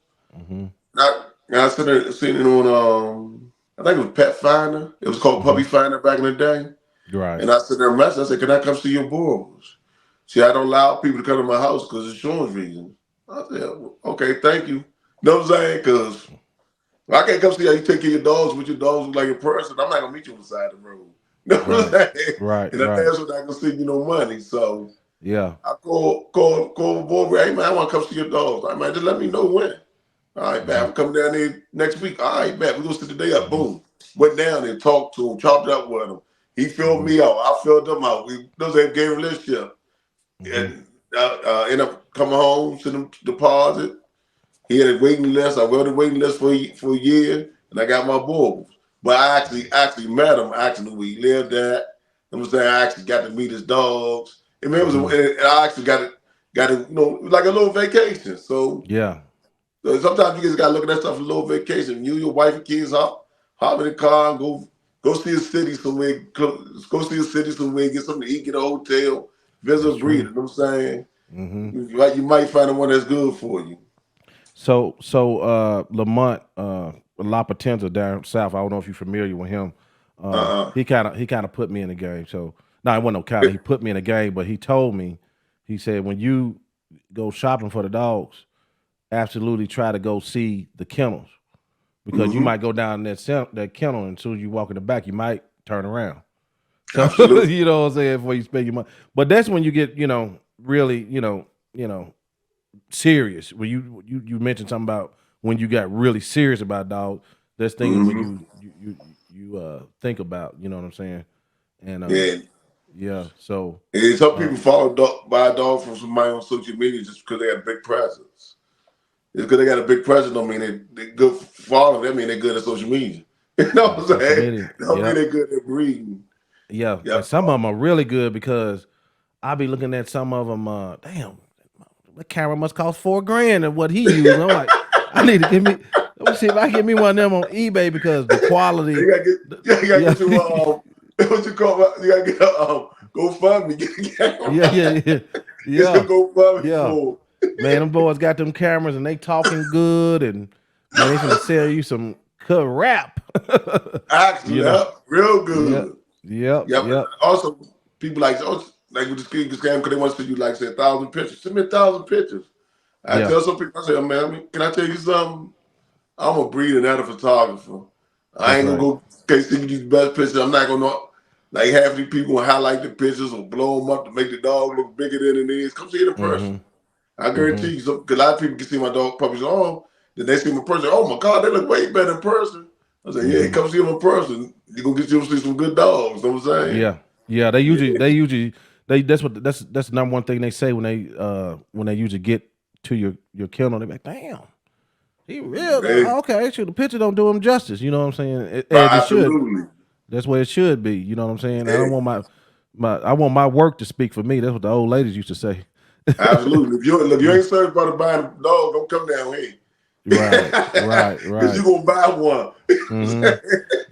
Speaker 3: I seen it on I think it was Pet Finder. It was called Puppy Finder back in the day.
Speaker 2: Right.
Speaker 3: And I sent her a message. I said, can I come see your bulls? See, I don't allow people to come to my house because of insurance reasons. I said, okay, thank you. You know what I'm saying? Because I can't come see how you take care of your dogs with your dogs look like a person. I'm not going to meet you on the side of the road. You know what I'm saying?
Speaker 2: Right.
Speaker 3: And that's what I'm going to send you no money. So
Speaker 2: yeah,
Speaker 3: I call the boy, hey, man, I want to come see your dogs. Like, man, just let me know when. All right, man, I'm coming down there next week. All right, man, we're going to sit the day up. Boom. Went down there, talked to him, chopped it up with him. He filled me out. I filled him out. Those ain't gave a relationship. And ended up coming home, sent him deposit. He had a waiting list. I wrote a waiting list for a year, and I got my bulls. But I actually met him. Actually, where he lived at. I'm saying I actually got to meet his dogs. I mean, I actually got it, like a little vacation. So
Speaker 2: yeah.
Speaker 3: So sometimes you just gotta look at that stuff for a little vacation. You, your wife, and kids hop in the car and go see a city somewhere. Go see a city somewhere. Get something to eat. Get a hotel. Visit a breeder. You know what I'm saying? You might find the one that's good for you.
Speaker 2: So Lamont La Potenza down south. I don't know if you're familiar with him. He kind of put me in the game. So no, it wasn't no kind of. He put me in the game, but he told me, he said, when you go shopping for the dogs, absolutely try to go see the kennels, because you might go down that kennel, and as soon as you walk in the back, you might turn around. So, you know what I'm saying, before you spend your money. But that's when you get, really, serious. When you mentioned something about when you got really serious about dog. That's things when you think about, you know what I'm saying? And yeah. So
Speaker 3: and some people follow by a dog from somebody on social media just because they have a big presence. It's because they got a big presence don't mean they good following. That mean they're good at social media. You know what I'm saying? Don't mean they're good at breeding.
Speaker 2: Yeah. And some of them are really good, because I be looking at some of them. Damn, the camera must cost $4,000 and what he used. I'm like, I need to give me. Let me see if I get me one of them on eBay because the quality.
Speaker 3: You gotta get you what you call it? You gotta get GoFundMe. Get a camera.
Speaker 2: Yeah.
Speaker 3: Get some GoFundMe for.
Speaker 2: Man, them boys got them cameras and they talking good and man, they finna sell you some crap.
Speaker 3: Actually, real good.
Speaker 2: Yep.
Speaker 3: Also, people like with the scam because they want to see you like say 1,000 pictures. Send me 1,000 pictures. I tell some people, I say, man, can I tell you something? I'm a breeder, not a photographer. I ain't gonna go see you these best pictures. I'm not gonna like half these people will highlight the pictures or blow them up to make the dog look bigger than it is. Come see it in person. I guarantee you, because a lot of people can see my dog puppies then they see them in person. Oh my God, they look way better in person. I say, yeah, come see them in person. You're gonna get you to see some good dogs. You know what I'm saying?
Speaker 2: Yeah. They usually that's the number one thing they say when they usually get to your kennel. They be like, damn, he real. Okay, actually, the picture don't do him justice. You know what I'm saying?
Speaker 3: Absolutely.
Speaker 2: It should. That's where it should be. You know what I'm saying? I don't want I want my work to speak for me. That's what the old ladies used to say.
Speaker 3: Absolutely. If you ain't serious about buying a dog, don't come down here.
Speaker 2: Right.
Speaker 3: Because you're going to buy one.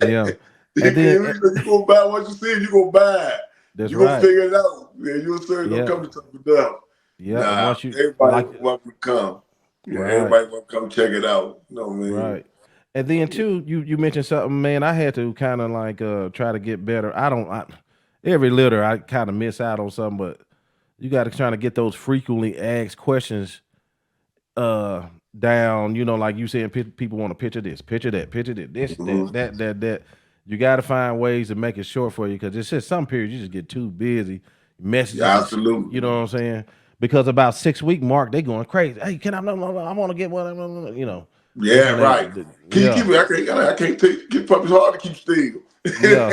Speaker 2: Yeah.
Speaker 3: And then you're going to buy what you see, you're going to buy it.
Speaker 2: That's
Speaker 3: you're going
Speaker 2: right.
Speaker 3: to figure it out. Yeah, you're serious. Don't come to talk about.
Speaker 2: Yeah.
Speaker 3: Everybody want to come. Yeah, everybody want to come check it out. You know what I mean?
Speaker 2: Right. And then too, you mentioned something, man. I had to kind of like try to get better. Every litter I kind of miss out on something, but you got to try to get those frequently asked questions down. You know, like you saying, people want to picture this, picture that, this, that. You got to find ways to make it short for you because it's just some periods you just get too busy. Messages,
Speaker 3: absolutely.
Speaker 2: You know what I'm saying? Because about 6-week mark, they going crazy. Hey, can I? No, I want to get one. You know.
Speaker 3: Yeah, right. I can't keep puppies hard to keep still.
Speaker 2: Yeah.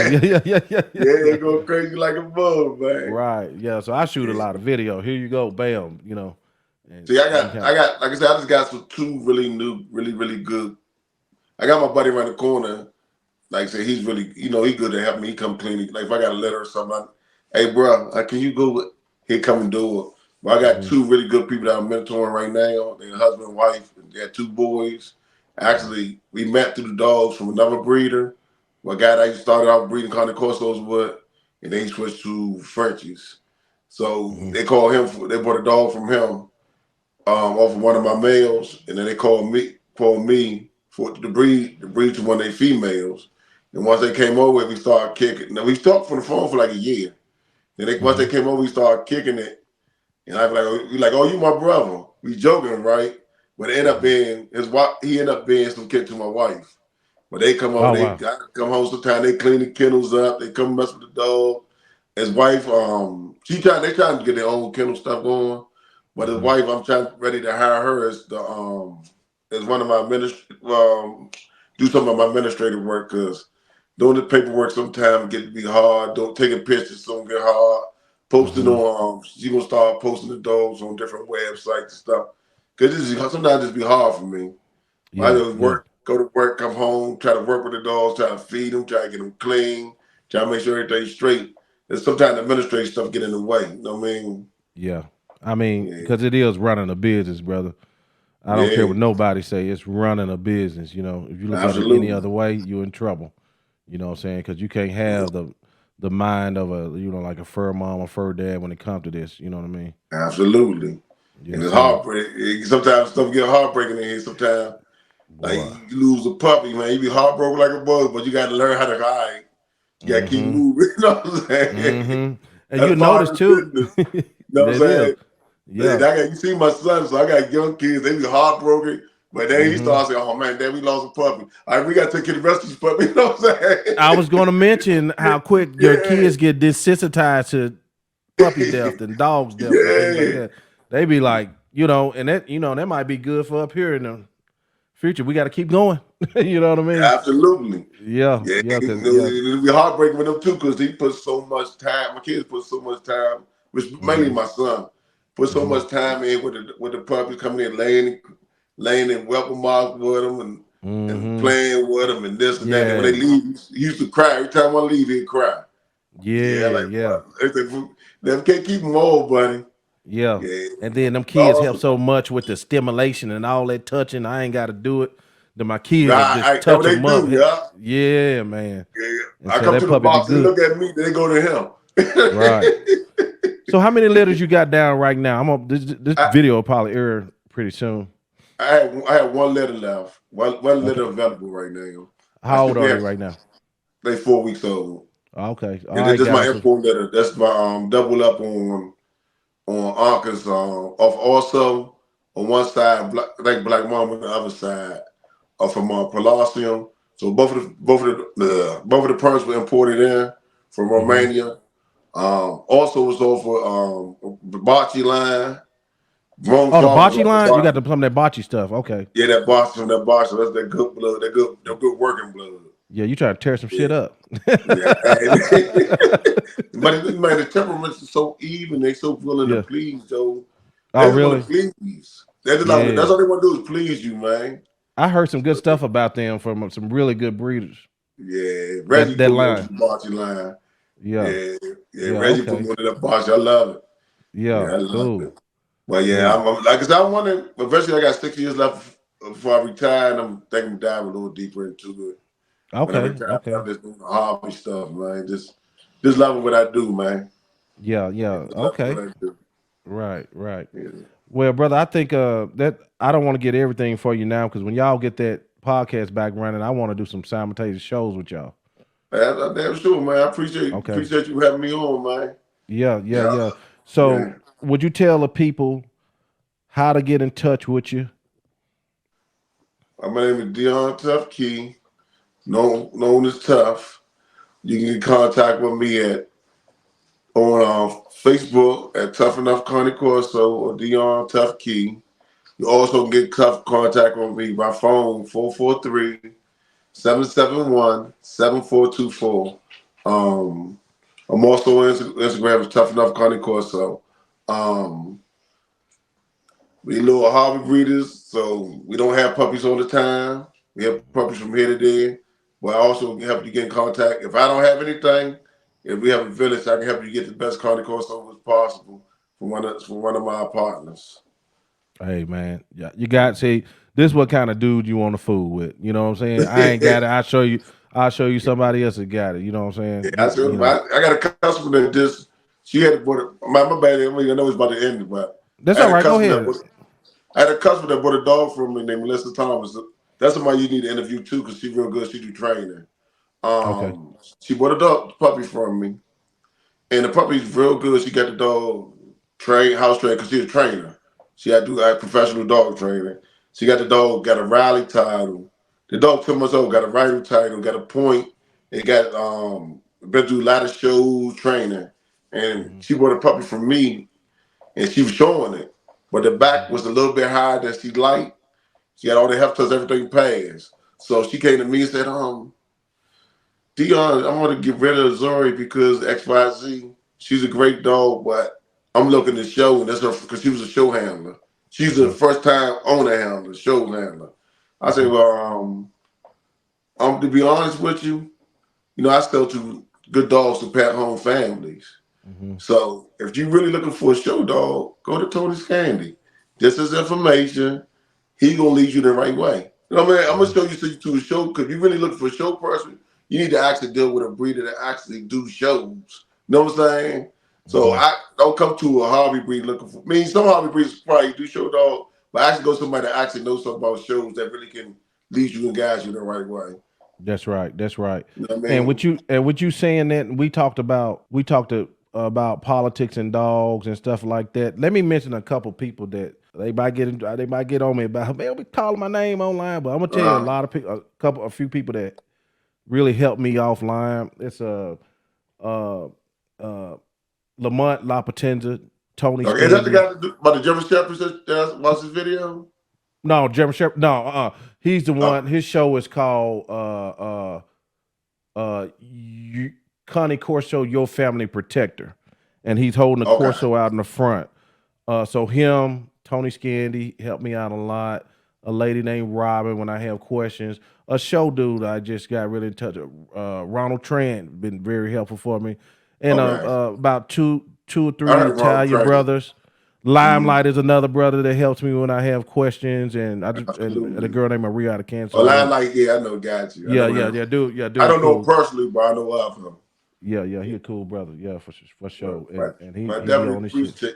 Speaker 3: They go crazy like a bug, man.
Speaker 2: Right. Yeah. So I shoot a lot of video. Here you go, bam. You know.
Speaker 3: See, I got like I said, I just got some two really new, really good. I got my buddy around the corner. Like I said, he's really, he good to help me. He come clean. Like if I got a letter or something, hey, bro, can you go? He come and do it. But I got two really good people that I'm mentoring right now. They're husband and wife. They had 2 boys. Actually, we met through the dogs from another breeder. A guy that I started out breeding Cane Corsos with, and then he switched to Frenchies. So they called him. They bought a dog from him off of one of my males, and then they called me for the breed to one of their females. And once they came over, we started kicking. Now we talked from the phone for like a year. Then once they came over, we started kicking it. And I was like, oh, you my brother. We joking, right? But it ended up being his wife. He ended up being some kid to my wife. But they come home, come home sometimes. They clean the kennels up. They come mess with the dog. His wife, they trying to get their own kennel stuff going. But his wife, I'm ready to hire her as one of my do some of my administrative work because doing the paperwork sometimes get to be hard. Taking pictures don't get hard. Posting on, she gonna start posting the dogs on different websites and stuff. Cause sometimes it's be hard for me. I just go to work, come home, try to work with the dogs, try to feed them, try to get them clean, try to make sure everything's straight. And sometimes administrative stuff get in the way. You know what I mean?
Speaker 2: Yeah. I mean, because it is running a business, brother. I don't care what nobody say. It's running a business. You know, if you look at it any other way, you're in trouble. You know what I'm saying? Because you can't have the mind of like a fur mom or fur dad when it comes to this. You know what I mean?
Speaker 3: Absolutely. And it's heartbreaking. Sometimes stuff get heartbreaking in here. Sometimes, like you lose a puppy, man, you be heartbroken like a bug, but you got to learn how to hide. You got to keep moving. You know what I'm saying?
Speaker 2: And you notice too.
Speaker 3: You know what I'm saying? Yeah. You see my son, so I got young kids. They be heartbroken. But then he starts saying, oh, man, Dad, we lost a puppy. All right, we got to take care of the rest of these puppies. You know what I'm saying?
Speaker 2: I was going to mention how quick your kids get desensitized to puppy death and dogs death and things like that. They be like, and that might be good for up here in the future. We got to keep going. You know what I mean?
Speaker 3: Absolutely.
Speaker 2: Yeah.
Speaker 3: It'll be heartbreaking with them, too, because he put so much time. My kids put so much time, which mainly my son, put so much time in with the puppies coming in, laying in welcome marks with them and playing with them and this and that. And when they leave, he used to cry. Every time I leave, he'd cry. Them can't keep them old, buddy.
Speaker 2: Yeah. And then them kids help so much with the stimulation and all that touching. I ain't got to do it. Then my kids will just
Speaker 3: That's
Speaker 2: touch
Speaker 3: what they
Speaker 2: them up.
Speaker 3: do, yeah.
Speaker 2: Yeah, man.
Speaker 3: Yeah.
Speaker 2: And
Speaker 3: I
Speaker 2: so
Speaker 3: come
Speaker 2: that
Speaker 3: to the
Speaker 2: puppy be
Speaker 3: box, they
Speaker 2: good.
Speaker 3: look at me, then they go to him.
Speaker 2: Right. So how many litters you got down right now? This video will probably air pretty soon.
Speaker 3: I had one litter left. One litter
Speaker 2: Okay.
Speaker 3: available right now.
Speaker 2: How old are they right now?
Speaker 3: They 4 weeks old.
Speaker 2: Okay. All
Speaker 3: And
Speaker 2: right,
Speaker 3: that's my
Speaker 2: guys.
Speaker 3: import litter. That's my double up on Arkansas. Off also on one side, Black Mama on the other side, from Colosseum. So both of the perms were imported in from Romania. Also was over the Bocce line.
Speaker 2: Oh, the bocce line? You got some of that bocce stuff. Okay.
Speaker 3: Yeah, that Bocce. That's that good blood. That good working blood.
Speaker 2: Yeah, you try to tear some shit up.
Speaker 3: Yeah. But man, the temperaments are so even. They so willing to please, Joe. They
Speaker 2: Oh,
Speaker 3: just
Speaker 2: really?
Speaker 3: want to please. That's all they want to do is please you, man.
Speaker 2: I heard some good stuff about them from some really good breeders.
Speaker 3: Yeah, Reggie
Speaker 2: that
Speaker 3: put
Speaker 2: line.
Speaker 3: the Bocce line. Yeah. Reggie put one of the Bocce. I love it.
Speaker 2: Yeah,
Speaker 3: I love
Speaker 2: cool.
Speaker 3: it. But yeah, I'm like I said, I'm wondering. Eventually, I got 6 years left before I retire, and I'm thinking of diving a little deeper into it.
Speaker 2: Okay.
Speaker 3: I'm just doing hobby stuff, man. Just loving what I do, man.
Speaker 2: Yeah. Okay. Right.
Speaker 3: Yeah.
Speaker 2: Well, brother, I think that I don't want to get everything for you now because when y'all get that podcast back running, I want to do some simultaneous shows with y'all.
Speaker 3: I'm damn sure, man. I appreciate you having me on, man.
Speaker 2: Yeah. So, would you tell the people how to get in touch with you?
Speaker 3: My name is Dion Tuff Key, known as Tuff. You can get in contact with me on Facebook at Tuff Enuff Cane Corso or Dion Tuff Key. You also can get contact with me by phone 443-771-7424. I'm also on Instagram as Tuff Enuff Cane Corso. We little hobby breeders, so we don't have puppies all the time. We have puppies from here to there. But I also can help you get in contact. If I don't have anything, if we have a village, I can help you get the best Cane Corso as possible from one of my partners.
Speaker 2: Hey man, yeah, you got see this is what kind of dude you want to fool with. You know what I'm saying? I ain't got it. I'll show you somebody else that got it. You know what I'm saying?
Speaker 3: Yeah, I got a customer that just she had my bad. I know it's about to end, but
Speaker 2: that's all right. Go ahead.
Speaker 3: I had a customer that bought a dog from me named Melissa Thomas. That's somebody you need to interview too, because she's real good. She do training. She bought a puppy from me, and the puppy's real good. She got the dog house trained because she's a trainer. She had to do professional dog training. She got the dog, got a rally title. The dog 2 months old, got a rider title, got a point. It got been through a lot of shows, training, and she bought a puppy from me, and she was showing it, but the back was a little bit higher than she liked. She had all the health tests, everything passed. So she came to me and said, Dion, I want to get rid of Zori because XYZ. She's a great dog, but I'm looking to show, and that's her because she was a show handler. She's the first time owner handler, show handler. I said, well, to be honest with you, I sell to good dogs to pet home families. So if you're really looking for a show dog, go to Tony's Candy. This is information. He gonna lead you the right way. You know what I mean? I'm gonna show you to a show because you really looking for a show person. You need to actually deal with a breeder that actually do shows. You know what I'm saying? So I don't come to a hobby breed looking for. I mean, some hobby breeders probably do show dog, but I actually go to somebody that actually knows something about shows that really can lead you and guide you the right way.
Speaker 2: That's right. You know what I mean? And with you saying that, we talked about politics and dogs and stuff like that. Let me mention a couple people that they might get on me about. Man, be calling my name online, but I'm gonna tell you a lot of people, a few people that really helped me offline. It's Lamont La Potenza, Tony.
Speaker 3: Is that the guy about the German Shepherds that watched his video?
Speaker 2: No, German Shepherd. No, he's the one. His show is called Cane Corso, Your Family Protector, and he's holding a Corso out in the front. So him, Tony Scandy helped me out a lot. A lady named Robin when I have questions. A show dude I just got really in touch with. Ronald Trent been very helpful for me. And about two or three Italian brothers. Limelight is another brother that helps me when I have questions, and and a girl named Maria out of Kansas.
Speaker 3: Oh, Limelight, yeah, I know, got you.
Speaker 2: Dude.
Speaker 3: I don't know him personally, but I know of him.
Speaker 2: Yeah, he a cool brother. Yeah, for sure.
Speaker 3: Right.
Speaker 2: And he
Speaker 3: definitely
Speaker 2: on this shit.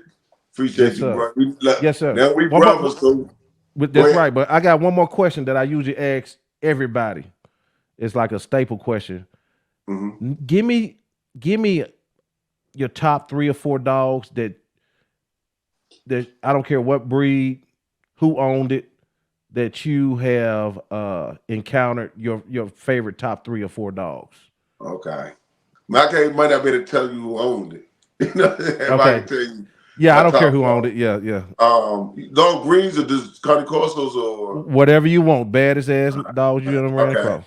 Speaker 3: Appreciate you, bro.
Speaker 2: Yes, sir.
Speaker 3: Now we brothers, so
Speaker 2: that's right. But I got one more question that I usually ask everybody. It's like a staple question.
Speaker 3: Mm-hmm.
Speaker 2: Give me your top 3 or 4 dogs that I don't care what breed, who owned it, that you have encountered your favorite top 3 or 4 dogs.
Speaker 3: Okay. I might not be able to tell you who owned it. If I can tell you.
Speaker 2: Yeah, I don't care who owned it. Yeah.
Speaker 3: Dog breeds or just Cane Corsos or
Speaker 2: whatever you want. Baddest ass dogs you ever ran across.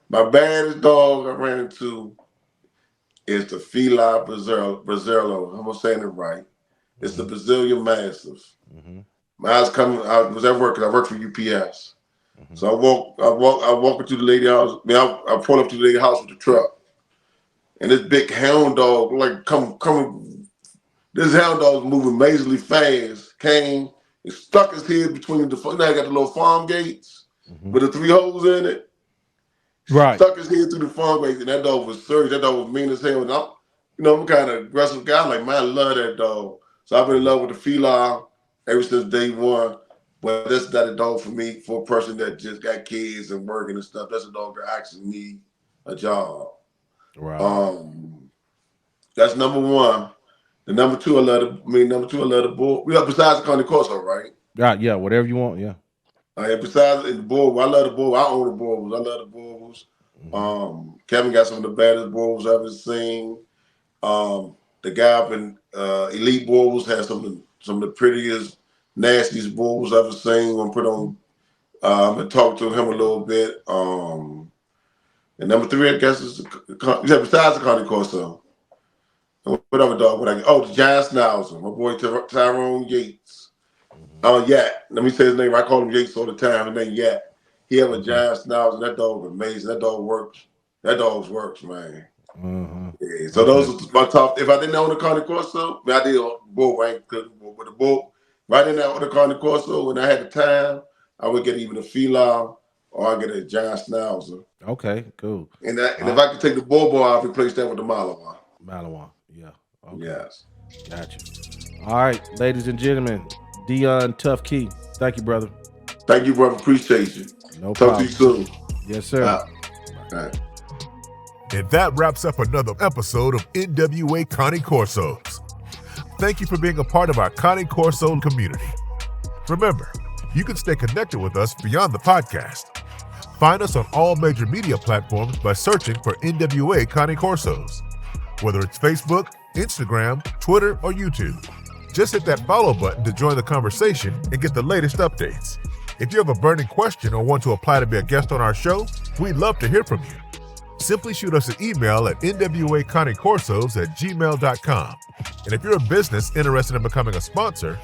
Speaker 3: My baddest dog I ran into is the Fila Brasillo. I'm saying it right. It's the Brazilian Mastiff.
Speaker 2: Mm-hmm.
Speaker 3: I was at work because I work for UPS. Mm-hmm. So I walk into the lady house. I pull up to the lady house with the truck, and this big hound dog coming. This hound dog was moving amazingly fast. Came and stuck his head between the. Now I got the little farm gates with the 3 holes in it.
Speaker 2: Right.
Speaker 3: Stuck his head through the farm gates, and that dog was serious. That dog was mean as hell. And I'm kind of aggressive guy. I'm like, man, I love that dog. So I've been in love with the Fila ever since day one. But that's not a dog for me, for a person that just got kids and working and stuff. That's a dog that actually need a job.
Speaker 2: Right.
Speaker 3: That's number 1. The number 2, I love the bull. Besides the Cane Corso, right?
Speaker 2: Yeah, whatever you want, yeah.
Speaker 3: Besides the bull, I love the bull. I own the bulls. I love the bulls. Mm-hmm. Kevin got some of the baddest bulls I've ever seen. The guy up in Elite Bulls has some of the prettiest, nastiest bulls I've ever seen. I'm gonna put on. I'm gonna talk to him a little bit. And number 3, I guess, is besides the Cane Corso. What other dog would I get? Oh, the Giant Schnauzer, my boy Tyrone Yates. Let me say his name. I call him Yates all the time. His name Yat. He have a Giant Schnauzer. That dog is amazing. That dog works. That dog works, man. Mm-hmm. Yeah, so those are my top. If I didn't own the Cane Corso, I did a bull rank with the bull. Right in there with the Cane Corso, when I had the time, I would get either a Fila or I get a Giant Schnauzer.
Speaker 2: Okay, cool.
Speaker 3: And if I could take the bull I'll replace that with the Malinois.
Speaker 2: Malinois, yeah. Okay.
Speaker 3: Yes.
Speaker 2: Gotcha. All right, ladies and gentlemen, Dion Tuff Key. Thank you, brother.
Speaker 3: Thank you, brother. Appreciate you.
Speaker 2: No
Speaker 3: Talk
Speaker 2: problem.
Speaker 3: to you soon.
Speaker 2: Yes, sir.
Speaker 3: All right.
Speaker 1: And that wraps up another episode of NWA Cane Corsos. Thank you for being a part of our Cane Corso community. Remember, you can stay connected with us beyond the podcast. Find us on all major media platforms by searching for NWA Cane Corsos. Whether it's Facebook, Instagram, Twitter, or YouTube. Just hit that follow button to join the conversation and get the latest updates. If you have a burning question or want to apply to be a guest on our show, we'd love to hear from you. Simply shoot us an email at nwacanecorsos@gmail.com. And if you're a business interested in becoming a sponsor,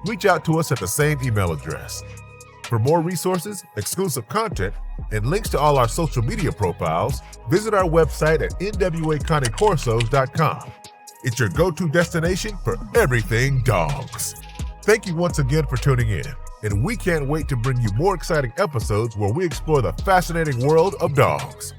Speaker 1: reach out to us at the same email address. For more resources, exclusive content, and links to all our social media profiles, visit our website at nwacanecorsos.com. It's your go-to destination for everything dogs. Thank you once again for tuning in, and we can't wait to bring you more exciting episodes where we explore the fascinating world of dogs.